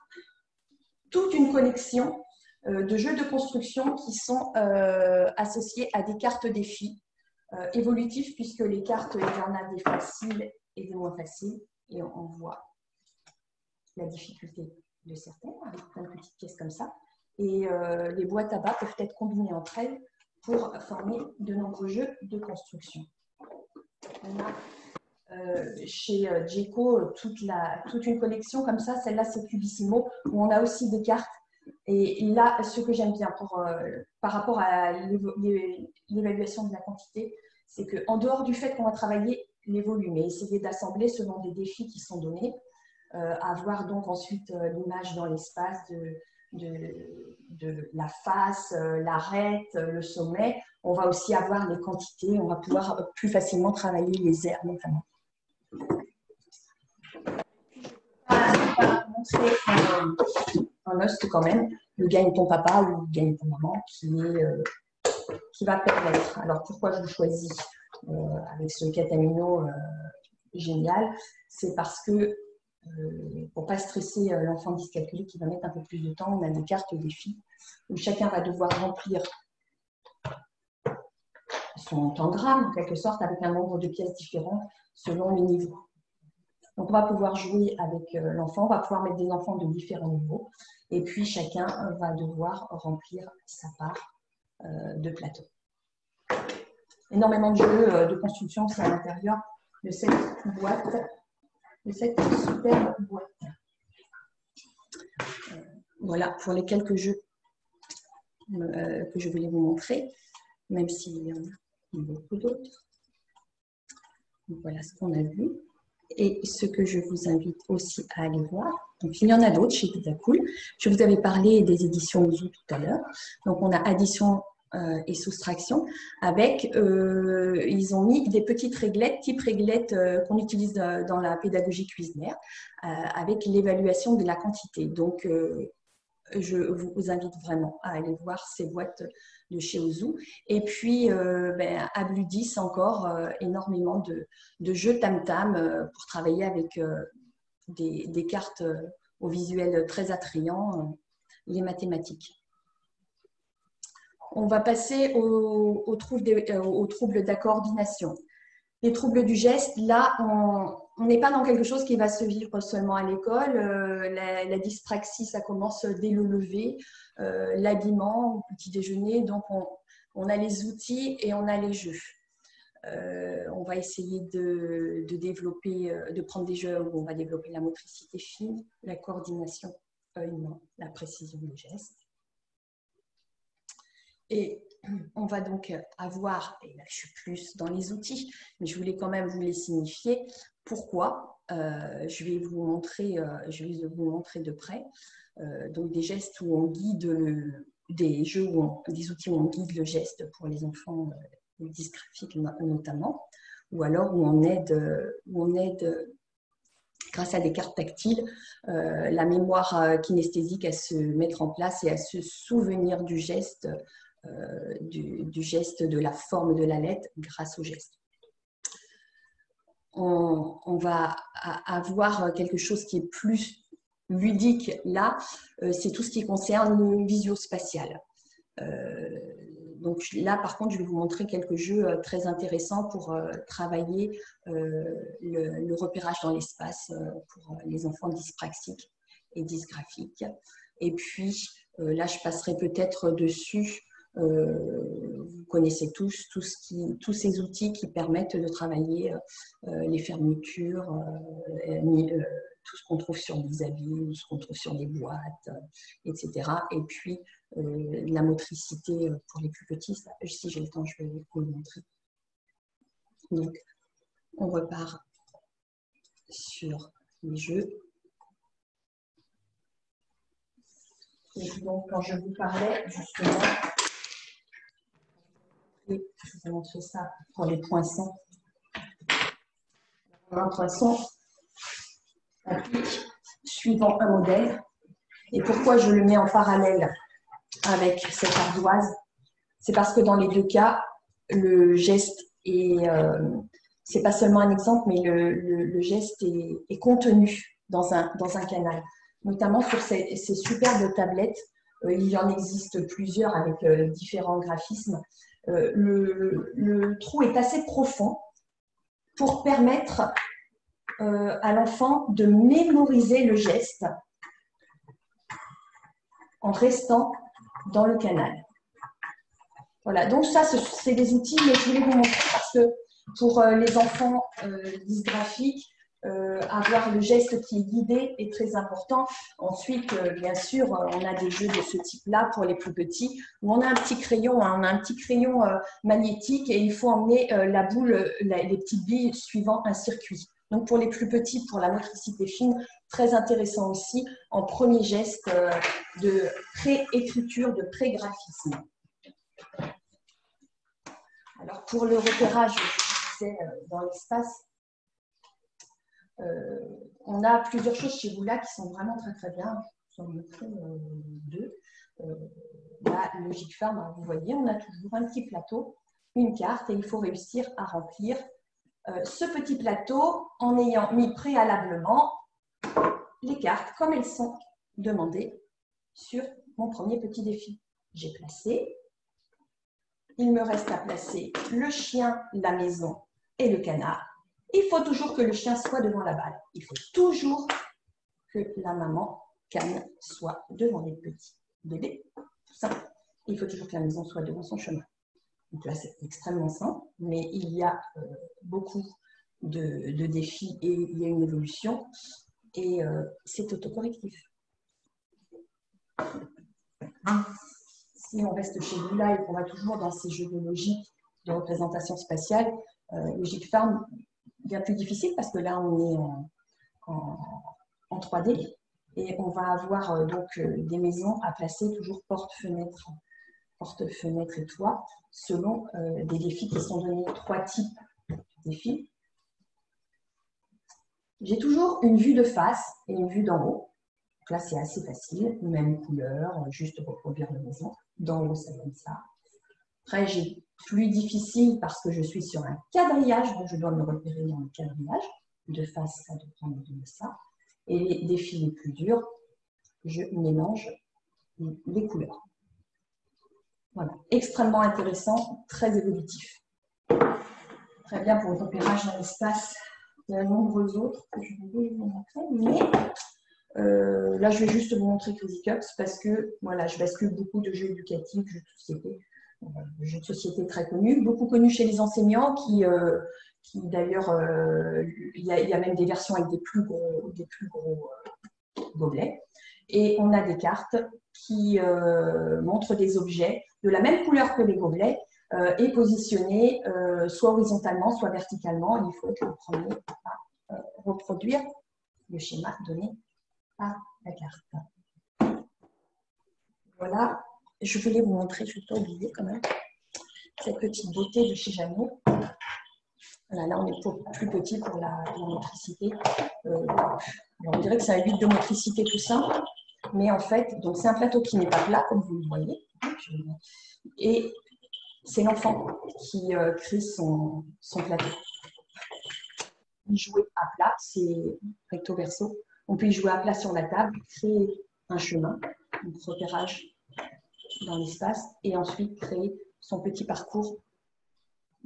toute une collection de jeux de construction qui sont associés à des cartes défis évolutifs, puisque les cartes, il y en a des faciles et des moins faciles, et on voit la difficulté de certaines, avec plein de petites pièces comme ça. Et les boîtes à bas peuvent être combinées entre elles pour former de nombreux jeux de construction. On a chez Djeco toute une collection comme ça. Celle-là, c'est Cubissimo, où on a aussi des cartes. Et là, ce que j'aime bien par rapport à l'évaluation de la quantité, c'est qu'en dehors du fait qu'on va travailler les volumes et essayer d'assembler selon des défis qui sont donnés, avoir donc ensuite l'image dans l'espace de la face, l'arête, le sommet. On va aussi avoir les quantités, on va pouvoir plus facilement travailler les airs notamment. Je ne peux pas montrer un host quand même, le gagne ton papa ou le gagne ton maman qui va permettre. Alors pourquoi je le choisis avec ce catamino génial, c'est parce que pour ne pas stresser l'enfant dyscalculique qui va mettre un peu plus de temps, on a des cartes défis où chacun va devoir remplir son tangram, en quelque sorte, avec un nombre de pièces différents selon le niveau. Donc, on va pouvoir jouer avec l'enfant, on va pouvoir mettre des enfants de différents niveaux, et puis chacun va devoir remplir sa part de plateau. Énormément de jeux de construction, c'est à l'intérieur de cette boîte. De cette superbe boîte. Voilà pour les quelques jeux que je voulais vous montrer, même s'il y en a beaucoup d'autres. Voilà ce qu'on a vu. Et ce que je vous invite aussi à aller voir. Donc, il y en a d'autres chez Pizzacool. Je vous avais parlé des éditions Ouzou tout à l'heure. Donc, on a addition et soustraction avec, ils ont mis des petites réglettes, type réglettes qu'on utilise dans la pédagogie cuisinière avec l'évaluation de la quantité. Donc, je vous invite vraiment à aller voir ces boîtes de chez Ouzou. Et puis, à Bludis encore, énormément de jeux tam-tam pour travailler avec des cartes au visuel très attrayant, les mathématiques. On va passer aux troubles de la coordination. Les troubles du geste, là, on n'est pas dans quelque chose qui va se vivre seulement à l'école. La dyspraxie, ça commence dès le lever, l'habillement, au petit déjeuner. Donc, on a les outils et on a les jeux. On va essayer de développer, de prendre des jeux où on va développer la motricité fine, la coordination œil-main, la précision des gestes. Et on va donc avoir, et là je suis plus dans les outils, mais je voulais quand même vous les signifier. Pourquoi je vais vous montrer de près. Donc des gestes où on guide des jeux, des outils où on guide le geste pour les enfants dysgraphiques notamment, ou alors où on aide grâce à des cartes tactiles, la mémoire kinesthésique à se mettre en place et à se souvenir du geste de la forme de la lettre grâce au geste. On va avoir quelque chose qui est plus ludique là, c'est tout ce qui concerne le visio-spatial. Donc là, par contre, je vais vous montrer quelques jeux très intéressants pour travailler le repérage dans l'espace pour les enfants dyspraxiques et dysgraphiques. Et puis, là, je passerai peut-être dessus. Vous connaissez tous ces outils qui permettent de travailler les fermetures, tout ce qu'on trouve sur des habits, ce qu'on trouve sur des boîtes, etc. Et puis, la motricité pour les plus petits, ça, si j'ai le temps, je vais vous le montrer. Donc, on repart sur les jeux. Et donc, quand je vous parlais, justement, je vous ai montré ça pour les poinçons. Un poinçon applique suivant un modèle. Et pourquoi je le mets en parallèle avec cette ardoise? C'est parce que dans les deux cas, le geste est, c'est pas seulement un exemple, mais le geste est contenu dans un canal. Notamment sur ces superbes tablettes, il y en existe plusieurs avec différents graphismes. Le trou est assez profond pour permettre à l'enfant de mémoriser le geste en restant dans le canal. Voilà, donc ça, c'est des outils, mais je voulais vous montrer parce que pour les enfants dysgraphiques, avoir le geste qui est guidé est très important. Ensuite, bien sûr, on a des jeux de ce type-là pour les plus petits, où on a un petit crayon, hein, on a un petit crayon magnétique et il faut emmener la boule, les petites billes suivant un circuit. Donc pour les plus petits, pour la motricité fine, très intéressant aussi, en premier geste de pré-écriture, de pré-graphisme. Alors pour le repérage, je disais, dans l'espace, on a plusieurs choses chez vous là qui sont vraiment très très bien. Je vous en montrer deux. Là, Logic Farm, vous voyez, on a toujours un petit plateau, une carte, et il faut réussir à remplir ce petit plateau en ayant mis préalablement les cartes comme elles sont demandées sur mon premier petit défi. J'ai placé. Il me reste à placer le chien, la maison et le canard. Il faut toujours que le chien soit devant la balle. Il faut toujours que la maman canne soit devant les petits bébés. Tout simple. Il faut toujours que la maison soit devant son chemin. Donc là, c'est extrêmement simple, mais il y a beaucoup de défis et il y a une évolution. Et c'est autocorrectif. Si on reste chez nous là et qu'on va toujours dans ces jeux de logique, de représentation spatiale, Logic Farm bien plus difficile parce que là, on est en 3D et on va avoir donc des maisons à placer toujours porte-fenêtre et toit, selon des défis qui sont donnés, 3 types de défis. J'ai toujours une vue de face et une vue d'en haut. Donc là, c'est assez facile, même couleur, juste reproduire la maison. D'en haut, ça donne ça. Après, j'ai plus difficile parce que je suis sur un quadrillage, donc je dois me repérer dans le quadrillage. De face, ça doit prendre de ça. Et les défis les plus durs, je mélange les couleurs. Voilà, extrêmement intéressant, très évolutif. Très bien pour le repérage dans l'espace. Il y a de nombreux autres que je vais vous montrer, mais là, je vais juste vous montrer Crazy Cups parce que voilà, je bascule beaucoup de jeux éducatifs, jeux de société. Jeux de société très connus, beaucoup connus chez les enseignants qui d'ailleurs, il y a même des versions avec des plus gros gobelets. Et on a des cartes qui montrent des objets de la même couleur que les gobelets et positionnés soit horizontalement, soit verticalement. Il faut être le premier à reproduire le schéma donné par la carte. Voilà, je voulais vous montrer, je ne vais pas oublier quand même, cette petite beauté de chez Janot. Voilà, là, on est plus petit pour la motricité. Alors, on dirait que c'est un 8 de motricité tout simple, mais en fait, c'est un plateau qui n'est pas plat, comme vous le voyez. Et c'est l'enfant qui crée son plateau. On peut y jouer à plat, c'est recto verso. On peut y jouer à plat sur la table, créer un chemin, un repérage dans l'espace, et ensuite créer son petit parcours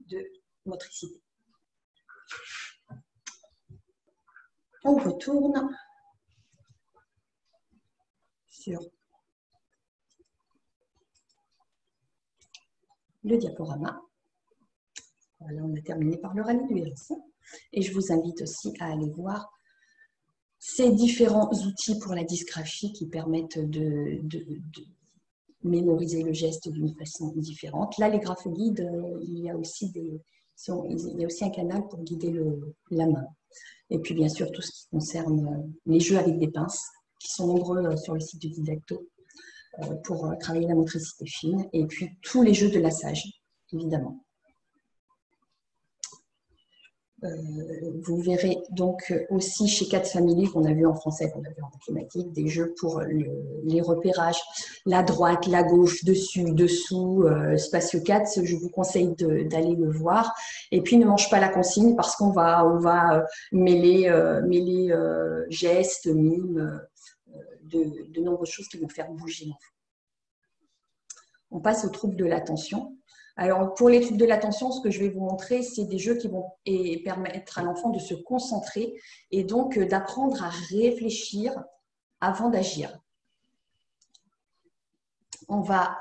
de motricité. On retourne sur le diaporama. Voilà, on a terminé par le rallye du RSI. Et je vous invite aussi à aller voir ces différents outils pour la dysgraphie qui permettent de mémoriser le geste d'une façon différente. Là, les graphes-guides, il y a aussi un canal pour guider la main. Et puis, bien sûr, tout ce qui concerne les jeux avec des pinces, qui sont nombreux sur le site de Didacto pour travailler la motricité fine. Et puis, tous les jeux de lassage, évidemment. Vous verrez donc aussi chez Cats Family, qu'on a vu en français, qu'on a vu en mathématiques, des jeux pour les repérages, la droite, la gauche, dessus, dessous, Spatio 4, je vous conseille d'aller le voir. Et puis ne mange pas la consigne parce qu'on va mêler gestes, mimes, de nombreuses choses qui vont faire bouger l'enfant. On passe aux troubles de l'attention. Alors, pour les troubles de l'attention, ce que je vais vous montrer, c'est des jeux qui vont permettre à l'enfant de se concentrer et donc d'apprendre à réfléchir avant d'agir. On va,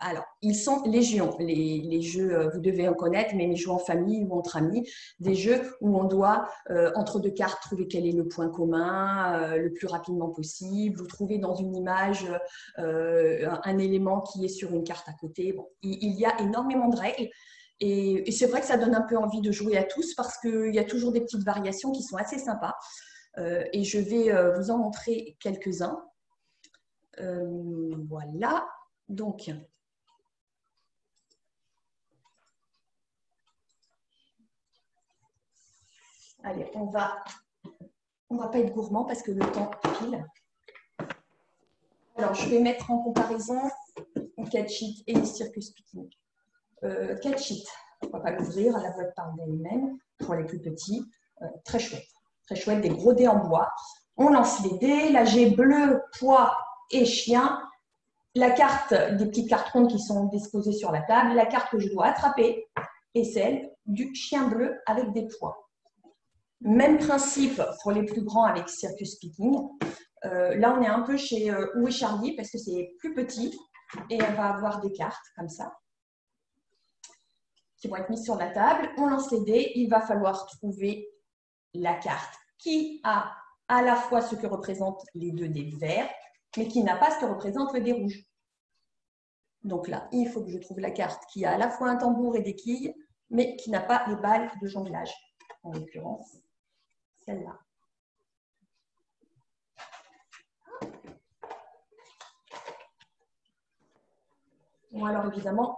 alors, ils sont légion, les jeux, vous devez en connaître, mais les jeux en famille ou entre amis, des jeux où on doit, entre deux cartes, trouver quel est le point commun le plus rapidement possible, ou trouver dans une image un élément qui est sur une carte à côté. Bon, il y a énormément de règles. Et c'est vrai que ça donne un peu envie de jouer à tous parce qu'il y a toujours des petites variations qui sont assez sympas. Et je vais vous en montrer quelques-uns. Voilà, donc allez, on va pas être gourmand parce que le temps file. Alors, je vais mettre en comparaison Catch It et Circus Picnic. Catch It, on ne va pas l'ouvrir, la boîte parle d'elle-même, pour les plus petits, très chouette, des gros dés en bois. On lance les dés, la G bleu, poids et chien. La carte, des petites cartes rondes qui sont disposées sur la table, la carte que je dois attraper est celle du chien bleu avec des poids. Même principe pour les plus grands avec Circus Picking. Là, on est un peu chez Où est Charlie parce que c'est plus petit et on va avoir des cartes comme ça qui vont être mises sur la table. On lance les dés, il va falloir trouver la carte qui a à la fois ce que représentent les deux dés verts, mais qui n'a pas ce que représente le dé rouge. Donc là, il faut que je trouve la carte qui a à la fois un tambour et des quilles, mais qui n'a pas les balles de jonglage, en l'occurrence, celle-là. Bon, alors évidemment,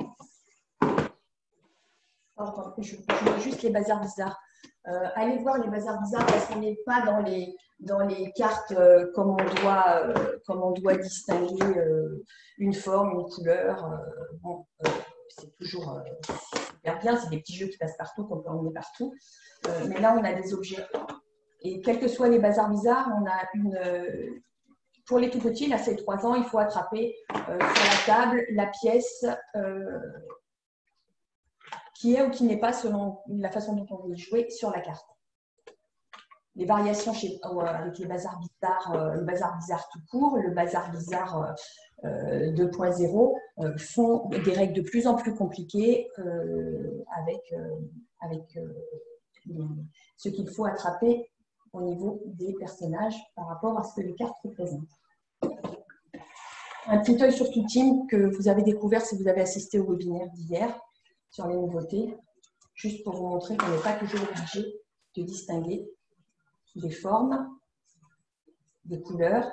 je vois juste les bazars bizarres. Allez voir les bazars bizarres parce qu'on n'est pas dans les cartes comme on doit distinguer une forme, une couleur. Bon, c'est toujours super bien, c'est des petits jeux qui passent partout, qu'on peut emmener partout. Mais là, on a des objets. Et quels que soient les bazars bizarres, on a une... Pour les tout petits, là, c'est 3 ans, il faut attraper sur la table la pièce qui est ou qui n'est pas selon la façon dont on veut jouer sur la carte. Les variations avec les bazars bizarres, le bazar bizarre tout court, le bazar bizarre 2.0 font des règles de plus en plus compliquées avec ce qu'il faut attraper au niveau des personnages par rapport à ce que les cartes représentent. Un petit œil sur Toutime que vous avez découvert si vous avez assisté au webinaire d'hier sur les nouveautés, juste pour vous montrer qu'on n'est pas toujours obligé de distinguer des formes, des couleurs,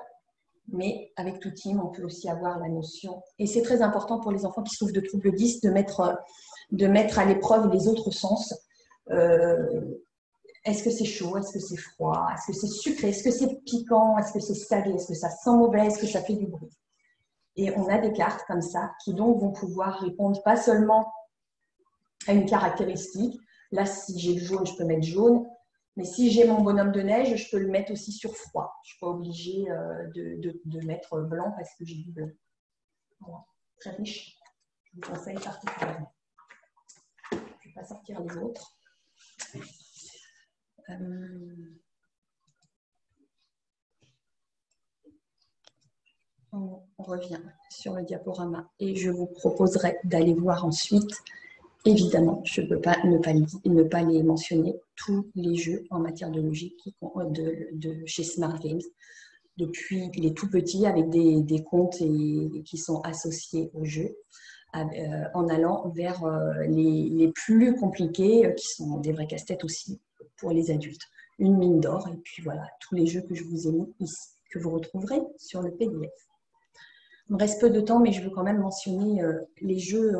mais avec Toutime, on peut aussi avoir la notion. Et c'est très important pour les enfants qui souffrent de troubles 10 de mettre à l'épreuve les autres sens. Est-ce que c'est chaud? Est-ce que c'est froid? Est-ce que c'est sucré? Est-ce que c'est piquant? Est-ce que c'est salé? Est-ce que ça sent mauvais? Est-ce que ça fait du bruit? Et on a des cartes comme ça qui donc vont pouvoir répondre pas seulement à une caractéristique. Là, si j'ai le jaune, je peux mettre jaune. Mais si j'ai mon bonhomme de neige, je peux le mettre aussi sur froid. Je ne suis pas obligée de mettre blanc parce que j'ai du blanc. Voilà. Très riche. Je vous conseille particulièrement. Je ne vais pas sortir les autres. On revient sur le diaporama et je vous proposerai d'aller voir ensuite. Évidemment, je ne peux pas ne pas les mentionner, tous les jeux en matière de logique de chez Smart Games, depuis les tout petits avec des comptes qui sont associés au jeu, en allant vers les plus compliqués, qui sont des vrais casse-têtes aussi pour les adultes. Une mine d'or, et puis voilà, tous les jeux que je vous ai mis ici, que vous retrouverez sur le PDF. Il me reste peu de temps, mais je veux quand même mentionner les jeux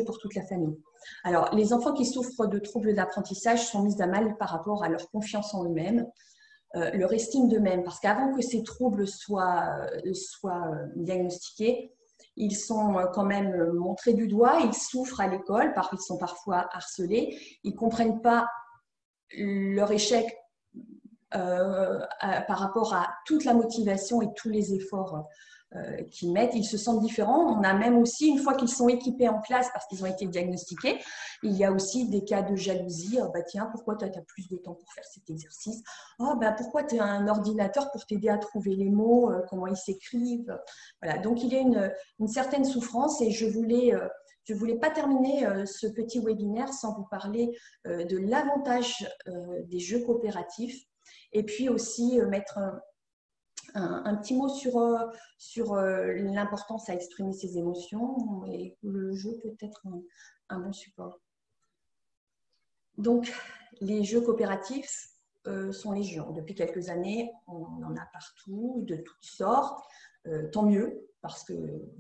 pour toute la famille. Alors, les enfants qui souffrent de troubles d'apprentissage sont mis à mal par rapport à leur confiance en eux-mêmes, leur estime d'eux-mêmes, parce qu'avant que ces troubles soient diagnostiqués, ils sont quand même montrés du doigt, ils souffrent à l'école, ils sont parfois harcelés, ils ne comprennent pas leur échec par rapport à toute la motivation et tous les efforts qu'ils mettent, ils se sentent différents. On a même aussi, une fois qu'ils sont équipés en classe parce qu'ils ont été diagnostiqués, il y a aussi des cas de jalousie. Oh, bah, tiens, pourquoi tu as plus de temps pour faire cet exercice? Oh, bah, pourquoi tu as un ordinateur pour t'aider à trouver les mots, comment ils s'écrivent? Voilà. Donc, il y a une certaine souffrance et je voulais pas terminer ce petit webinaire sans vous parler de l'avantage des jeux coopératifs et puis aussi mettre un petit mot sur l'importance à exprimer ses émotions et le jeu peut être un bon support. Donc, les jeux coopératifs sont légion. Depuis quelques années, on en a partout, de toutes sortes. Tant mieux, parce que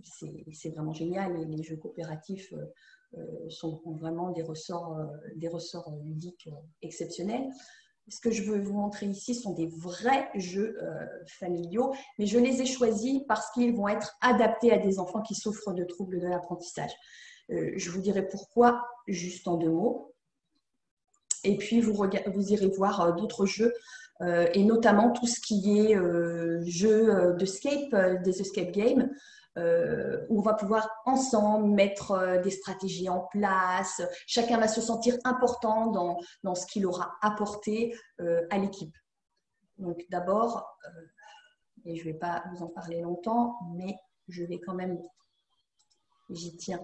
c'est vraiment génial et les jeux coopératifs sont vraiment des ressorts ludiques exceptionnels. Ce que je veux vous montrer ici sont des vrais jeux familiaux, mais je les ai choisis parce qu'ils vont être adaptés à des enfants qui souffrent de troubles de l'apprentissage. Je vous dirai pourquoi, juste en 2 mots. Et puis, vous irez voir d'autres jeux, et notamment tout ce qui est jeux des escape games, où on va pouvoir ensemble mettre des stratégies en place. Chacun va se sentir important dans ce qu'il aura apporté à l'équipe. Donc d'abord, et je ne vais pas vous en parler longtemps, mais je vais quand même, j'y tiens,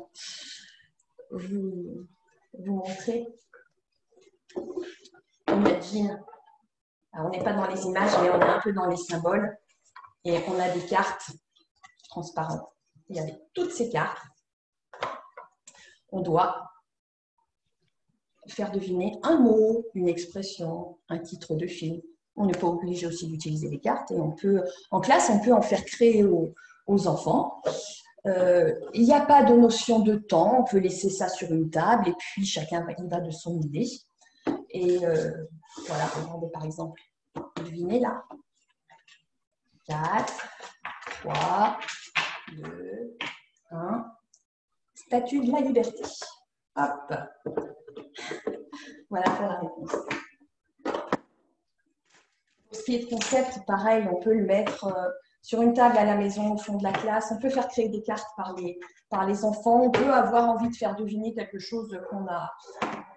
vous montrer. Imagine, alors on n'est pas dans les images, mais on est un peu dans les symboles, et on a des cartes transparentes. Et avec toutes ces cartes, on doit faire deviner un mot, une expression, un titre de film. On n'est pas obligé aussi d'utiliser les cartes et en classe, on peut en faire créer aux enfants. Il n'y a pas de notion de temps, on peut laisser ça sur une table et puis chacun y va de son idée. Et voilà, regardez par exemple, devinez là. 4, 3, 2, 1. Statue de la liberté. Hop. Voilà pour la réponse. Pour ce qui est de concept, pareil, on peut le mettre sur une table à la maison, au fond de la classe. On peut faire créer des cartes par les enfants. On peut avoir envie de faire deviner quelque chose qu'on a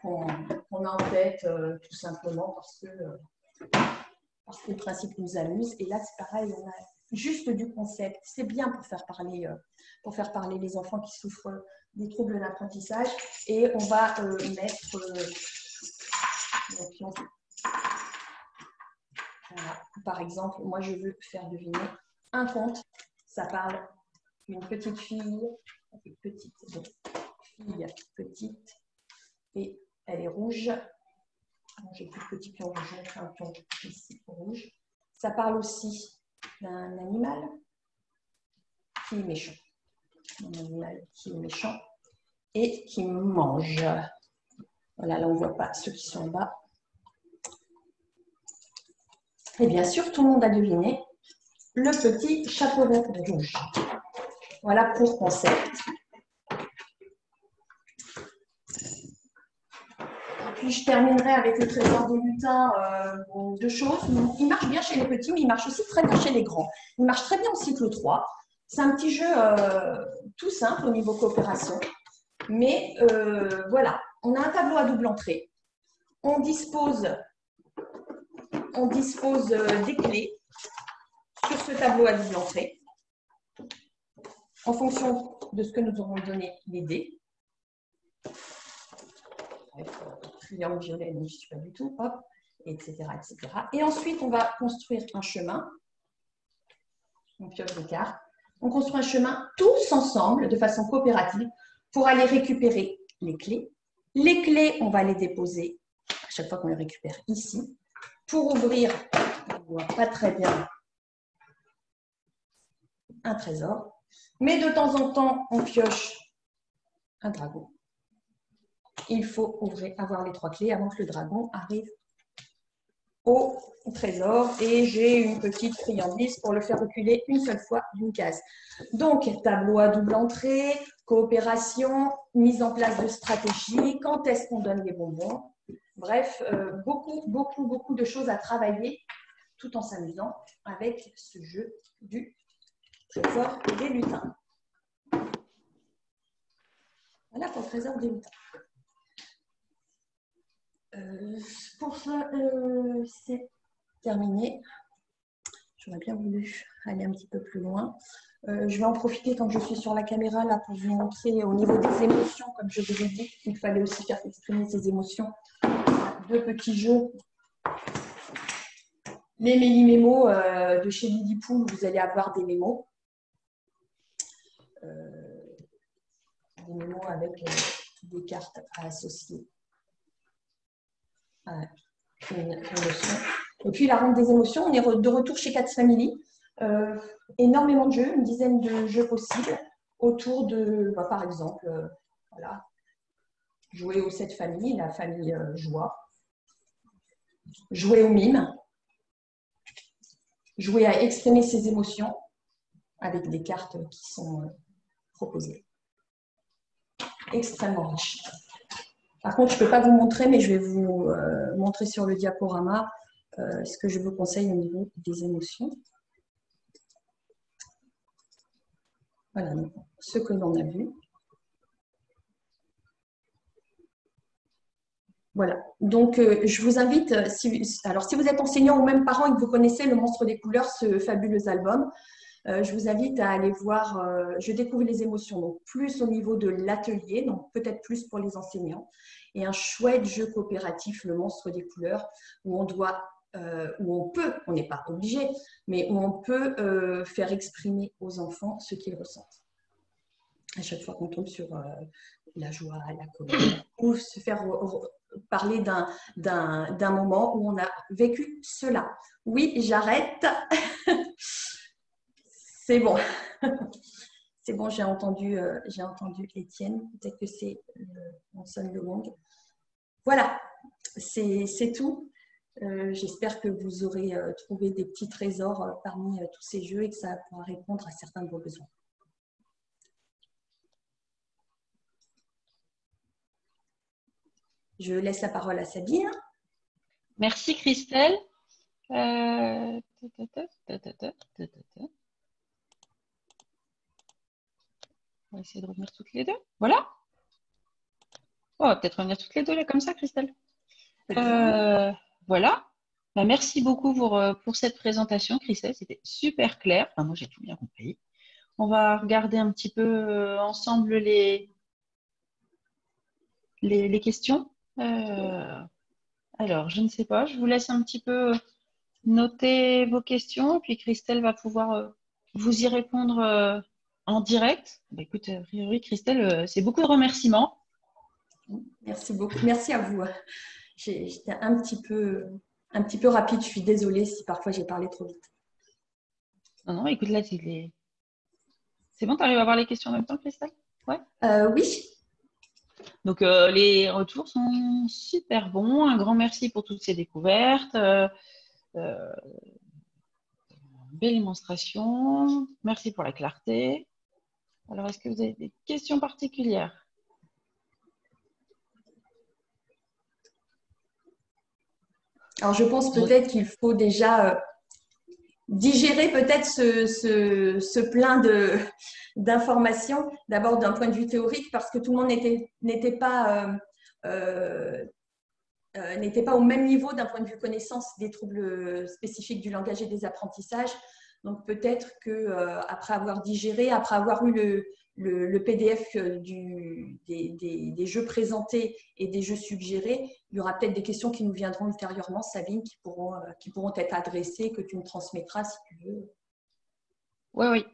en tête, tout simplement parce que le principe nous amuse. Et là, c'est pareil, on a juste du concept. C'est bien pour faire parler les enfants qui souffrent des troubles d'apprentissage. Et on va mettre voilà. Par exemple, moi, je veux faire deviner un conte. Ça parle d'une petite fille, petite, et elle est rouge. J'ai plus de petit pion rouge, un pion ici rouge. Ça parle aussi d'un animal qui est méchant. Un animal qui est méchant et qui mange. Voilà, là on ne voit pas ceux qui sont en bas. Et bien sûr, tout le monde a deviné le petit chapeau vert rouge. Voilà pour concept. Puis je terminerai avec le trésor des lutins. Deux choses. Il marche bien chez les petits, mais il marche aussi très bien chez les grands. Il marche très bien en cycle 3. C'est un petit jeu tout simple au niveau coopération. Mais voilà, on a un tableau à double entrée. On dispose des clés sur ce tableau à double entrée en fonction de ce que nous aurons donné les dés. Triangle violet, je ne suis pas du tout, hop, etc., etc. Et ensuite, on va construire un chemin. On pioche des cartes. On construit un chemin tous ensemble, de façon coopérative, pour aller récupérer les clés. Les clés, on va les déposer à chaque fois qu'on les récupère ici, pour ouvrir, on ne voit pas très bien, un trésor. Mais de temps en temps, on pioche un dragon. Il faut avoir les 3 clés avant que le dragon arrive au trésor. Et j'ai une petite friandise pour le faire reculer une seule fois d'une case. Donc, tableau à double entrée, coopération, mise en place de stratégie, quand est-ce qu'on donne les bonbons. Bref, beaucoup de choses à travailler tout en s'amusant avec ce jeu du trésor des lutins. Voilà pour le trésor des lutins. Pour ça, c'est terminé. J'aurais bien voulu aller un petit peu plus loin. Je vais en profiter tant que je suis sur la caméra là pour vous montrer au niveau des émotions, comme je vous ai dit, il fallait aussi faire exprimer ces émotions. 2 petits jeux. Les méli-mémos de chez Lily Pool, vous allez avoir des mémos. Des mémos avec des cartes à associer. Une émotion. Et puis la ronde des émotions, on est de retour chez Cats Family. Énormément de jeux, une dizaine de jeux possibles autour de, par exemple, voilà, jouer aux 7 familles, la famille joie, jouer au mime, jouer à exprimer ses émotions avec des cartes qui sont proposées. Extrêmement riche. Par contre, je ne peux pas vous montrer, mais je vais vous montrer sur le diaporama ce que je vous conseille au niveau des émotions. Voilà, ce que l'on a vu. Voilà, donc je vous invite, alors si vous êtes enseignant ou même parent et que vous connaissez Le Monstre des couleurs, ce fabuleux album, je vous invite à aller voir Je découvre les émotions, donc plus au niveau de l'atelier, donc peut-être plus pour les enseignants, et un chouette jeu coopératif, Le Monstre des couleurs, où on doit, où on peut, on n'est pas obligé, mais où on peut faire exprimer aux enfants ce qu'ils ressentent. À chaque fois qu'on tombe sur la joie, la colère, ou se faire parler d'un moment où on a vécu cela. Oui, j'arrête. C'est bon. C'est bon, j'ai entendu Étienne. Peut-être que c'est on sonne le gong. Voilà, c'est tout. J'espère que vous aurez trouvé des petits trésors parmi tous ces jeux et que ça pourra répondre à certains de vos besoins. Je laisse la parole à Sabine. Merci Christelle. On va essayer de revenir toutes les deux. Voilà. On va peut-être revenir toutes les deux là, comme ça, Christelle. Voilà. Bah, merci beaucoup pour cette présentation, Christelle. C'était super clair. Enfin, moi, j'ai tout bien compris. On va regarder un petit peu ensemble les questions. Alors, je ne sais pas. Je vous laisse un petit peu noter vos questions. Et puis, Christelle va pouvoir vous y répondre en direct. Bah, écoute, a priori, Christelle, c'est beaucoup de remerciements. Merci beaucoup. Merci à vous. J'étais un petit peu rapide. Je suis désolée si parfois j'ai parlé trop vite. Non, écoute, là, c'est bon, tu arrives à voir les questions en même temps, Christelle? Ouais. Oui. Donc, les retours sont super bons. Un grand merci pour toutes ces découvertes. Belle démonstration. Merci pour la clarté. Alors, est-ce que vous avez des questions particulières? Alors, je pense peut-être qu'il faut déjà digérer peut-être ce plein d'informations, d'abord d'un point de vue théorique, parce que tout le monde n'était pas au même niveau d'un point de vue connaissance des troubles spécifiques du langage et des apprentissages. Donc peut-être qu'après avoir digéré, après avoir eu le PDF des jeux présentés et des jeux suggérés, il y aura peut-être des questions qui nous viendront ultérieurement, Sabine, qui pourront être adressées, que tu me transmettras si tu veux. Oui,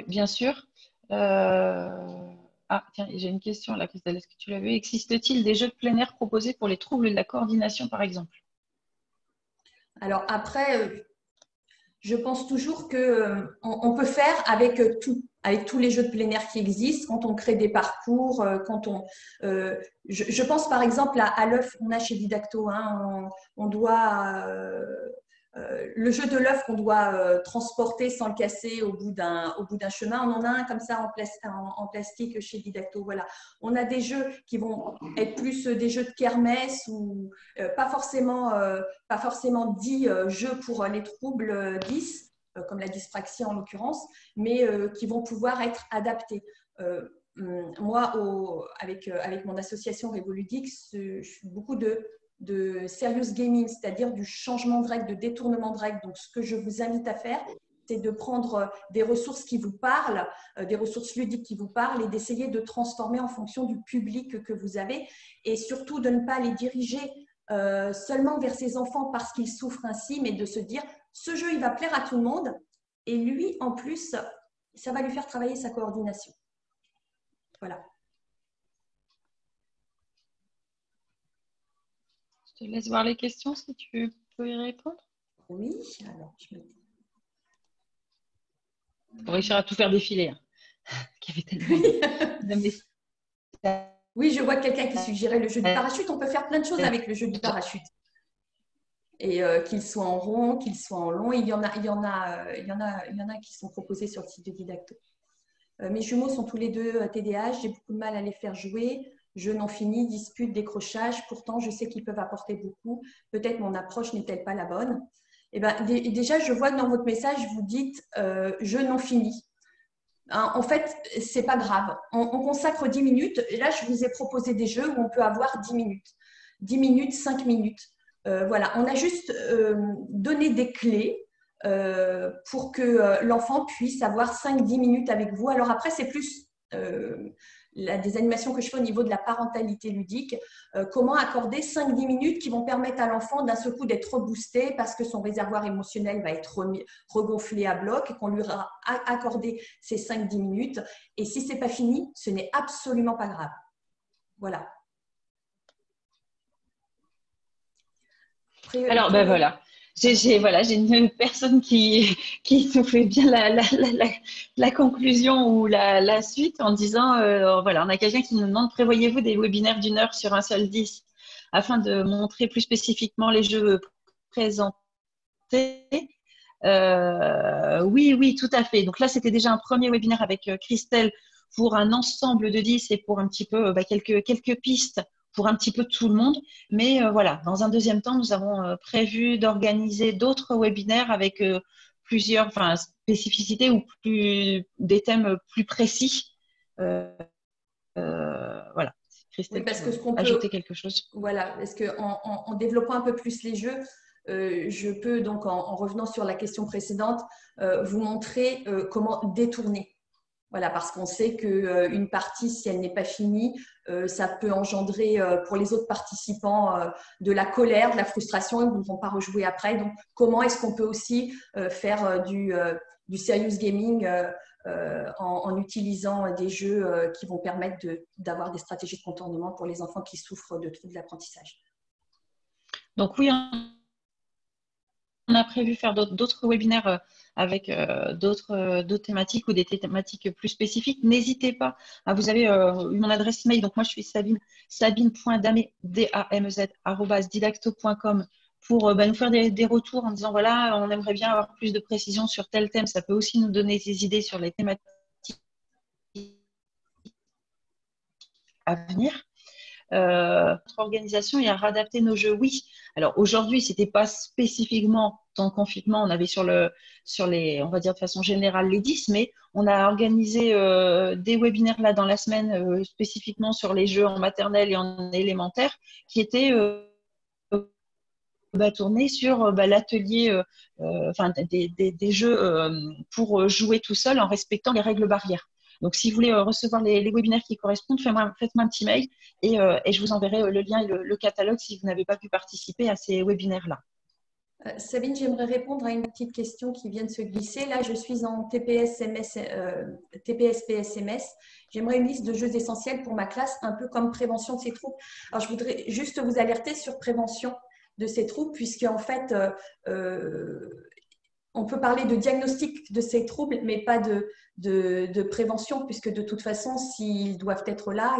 bien sûr. Ah, tiens, j'ai une question là, Christelle. Est-ce que tu l'as vu? Existe-t-il des jeux de plein air proposés pour les troubles de la coordination, par exemple? Alors après, je pense toujours qu'on peut faire avec tous les jeux de plein air qui existent, quand on crée des parcours, je pense par exemple à l'œuf qu'on a chez Didacto, hein, on doit le jeu de l'œuf qu'on doit transporter sans le casser au bout d'un chemin. On en a un comme ça en plastique chez Didacto. Voilà. On a des jeux qui vont être plus des jeux de kermesse ou pas forcément dits jeux pour les troubles 10, comme la dyspraxie en l'occurrence, mais qui vont pouvoir être adaptés. Moi, avec mon association Révoludique, je suis beaucoup de serious gaming, c'est-à-dire du changement de règles, de détournement de règles. Donc, ce que je vous invite à faire, c'est de prendre des ressources qui vous parlent, des ressources ludiques qui vous parlent et d'essayer de transformer en fonction du public que vous avez et surtout de ne pas les diriger seulement vers ces enfants parce qu'ils souffrent ainsi, mais de se dire, ce jeu, il va plaire à tout le monde et lui, en plus, ça va lui faire travailler sa coordination. Voilà. Je te laisse voir les questions si tu peux y répondre. Oui, alors je me dis. Pour réussir à tout faire défiler. Hein. Il y avait tellement de messages. Oui, je vois quelqu'un qui suggérait le jeu du parachute. On peut faire plein de choses avec le jeu du parachute. Et qu'il soit en rond, qu'il soit en long. Il y en a qui sont proposés sur le site de Didacto. Mes jumeaux sont tous les deux TDAH. J'ai beaucoup de mal à les faire jouer. Jeu non fini, dispute, décrochage. Pourtant, je sais qu'ils peuvent apporter beaucoup. Peut-être mon approche n'est-elle pas la bonne. Eh ben, déjà, je vois que dans votre message, vous dites jeu non fini. Hein, en fait, ce n'est pas grave. On consacre 10 minutes. Et là, je vous ai proposé des jeux où on peut avoir 10 minutes. 10 minutes, 5 minutes. Voilà, on a juste donné des clés pour que l'enfant puisse avoir 5-10 minutes avec vous. Alors après, c'est plus des animations que je fais au niveau de la parentalité ludique. Comment accorder 5-10 minutes qui vont permettre à l'enfant d'un seul coup d'être reboosté parce que son réservoir émotionnel va être regonflé à bloc et qu'on lui aura accordé ces 5-10 minutes. Et si ce n'est pas fini, ce n'est absolument pas grave. Voilà. Alors, ben voilà. J'ai une personne qui nous fait bien la conclusion ou la suite en disant, voilà, on a quelqu'un qui nous demande, prévoyez-vous des webinaires d'1 heure sur un seul 10 afin de montrer plus spécifiquement les jeux présentés? Oui, tout à fait. Donc là, c'était déjà un premier webinaire avec Christelle pour un ensemble de 10 et pour un petit peu quelques pistes pour un petit peu tout le monde. Mais voilà, dans un deuxième temps, nous avons prévu d'organiser d'autres webinaires avec plusieurs spécificités ou des thèmes plus précis. Voilà. Christelle, oui, parce que ajouter quelque chose? Voilà, parce qu'en développant un peu plus les jeux, je peux donc, en revenant sur la question précédente, vous montrer comment détourner. Voilà, parce qu'on sait qu'une partie, si elle n'est pas finie, ça peut engendrer pour les autres participants de la colère, de la frustration, ils ne vont pas rejouer après. Donc, comment est-ce qu'on peut aussi faire du serious gaming en utilisant des jeux qui vont permettre d'avoir des stratégies de contournement pour les enfants qui souffrent de troubles d'apprentissage. Donc oui, on a prévu faire d'autres webinaires avec d'autres thématiques ou des thématiques plus spécifiques. N'hésitez pas. Vous avez mon adresse mail. Donc moi, je suis sabine.damez@didacto.com pour nous faire des retours en disant voilà, on aimerait bien avoir plus de précision sur tel thème. Ça peut aussi nous donner des idées sur les thématiques à venir. Notre organisation et à réadapter nos jeux, oui. Alors aujourd'hui, c'était pas spécifiquement dans le confinement, on avait sur les, on va dire de façon générale les 10, mais on a organisé des webinaires là dans la semaine spécifiquement sur les jeux en maternelle et en élémentaire qui étaient tournés sur l'atelier, des jeux pour jouer tout seul en respectant les règles barrières. Donc, si vous voulez recevoir les webinaires qui correspondent, faites-moi un petit mail et je vous enverrai le lien et le catalogue si vous n'avez pas pu participer à ces webinaires-là. Sabine, j'aimerais répondre à une petite question qui vient de se glisser. Là, je suis en TPS-PSMS. J'aimerais une liste de jeux essentiels pour ma classe, un peu comme prévention de ces troubles. Alors, je voudrais juste vous alerter sur prévention de ces troubles, puisqu'en fait, on peut parler de diagnostic de ces troubles, mais pas de prévention, puisque de toute façon, s'ils doivent être là,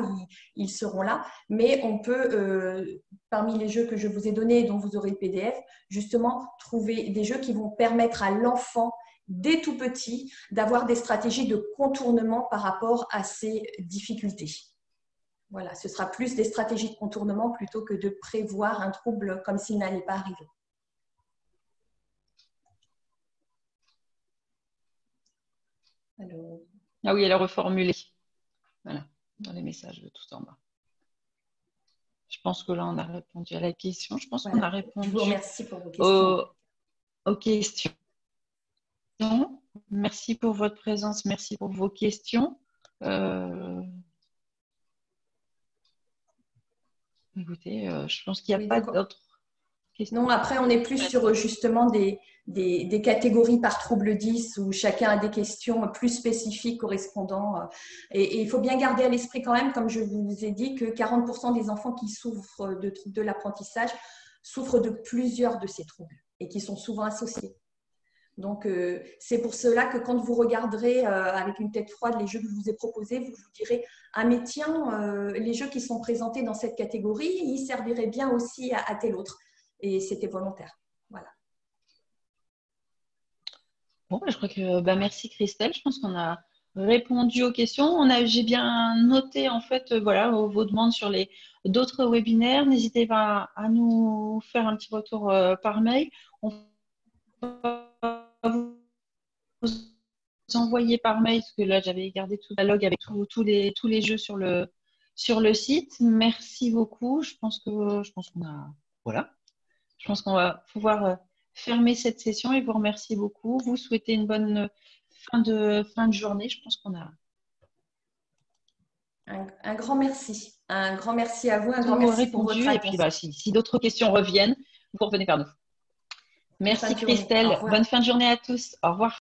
ils seront là. Mais on peut, parmi les jeux que je vous ai donnés, dont vous aurez le PDF, justement, trouver des jeux qui vont permettre à l'enfant, dès tout petit, d'avoir des stratégies de contournement par rapport à ces difficultés. Voilà, ce sera plus des stratégies de contournement plutôt que de prévoir un trouble comme s'il n'allait pas arriver. Alors... Ah oui, elle a reformulé. Voilà, dans les messages de tout en bas. Je pense que là, on a répondu à la question. Je pense qu'on a répondu. Je vous remercie pour vos questions. Aux questions. Merci pour votre présence. Merci pour vos questions. Écoutez, je pense qu'il n'y a pas d'autres questions. Non, après, on est plus sur justement des catégories par trouble 10 où chacun a des questions plus spécifiques correspondant. Et il faut bien garder à l'esprit quand même, comme je vous ai dit, que 40% des enfants qui souffrent de troubles de l'apprentissage souffrent de plusieurs de ces troubles et qui sont souvent associés. Donc, c'est pour cela que quand vous regarderez avec une tête froide les jeux que je vous ai proposés, vous vous direz « Ah mais tiens, les jeux qui sont présentés dans cette catégorie, ils serviraient bien aussi à tel autre. » Et c'était volontaire. Voilà. Bon, je crois que merci Christelle. Je pense qu'on a répondu aux questions. J'ai bien noté en fait vos demandes sur les d'autres webinaires. N'hésitez pas à nous faire un petit retour par mail. On va vous envoyer par mail parce que là j'avais gardé tout le catalogue avec tous les jeux sur le site. Merci beaucoup. Je pense qu'on a Je pense qu'on va pouvoir fermer cette session et vous remercier beaucoup. Vous souhaitez une bonne fin de journée. Je pense qu'on a... Un grand merci. Un grand merci à vous. Un grand merci pour votre attention. Et puis, si d'autres questions reviennent, vous revenez vers nous. Merci Christelle. Bonne fin de journée à tous. Au revoir.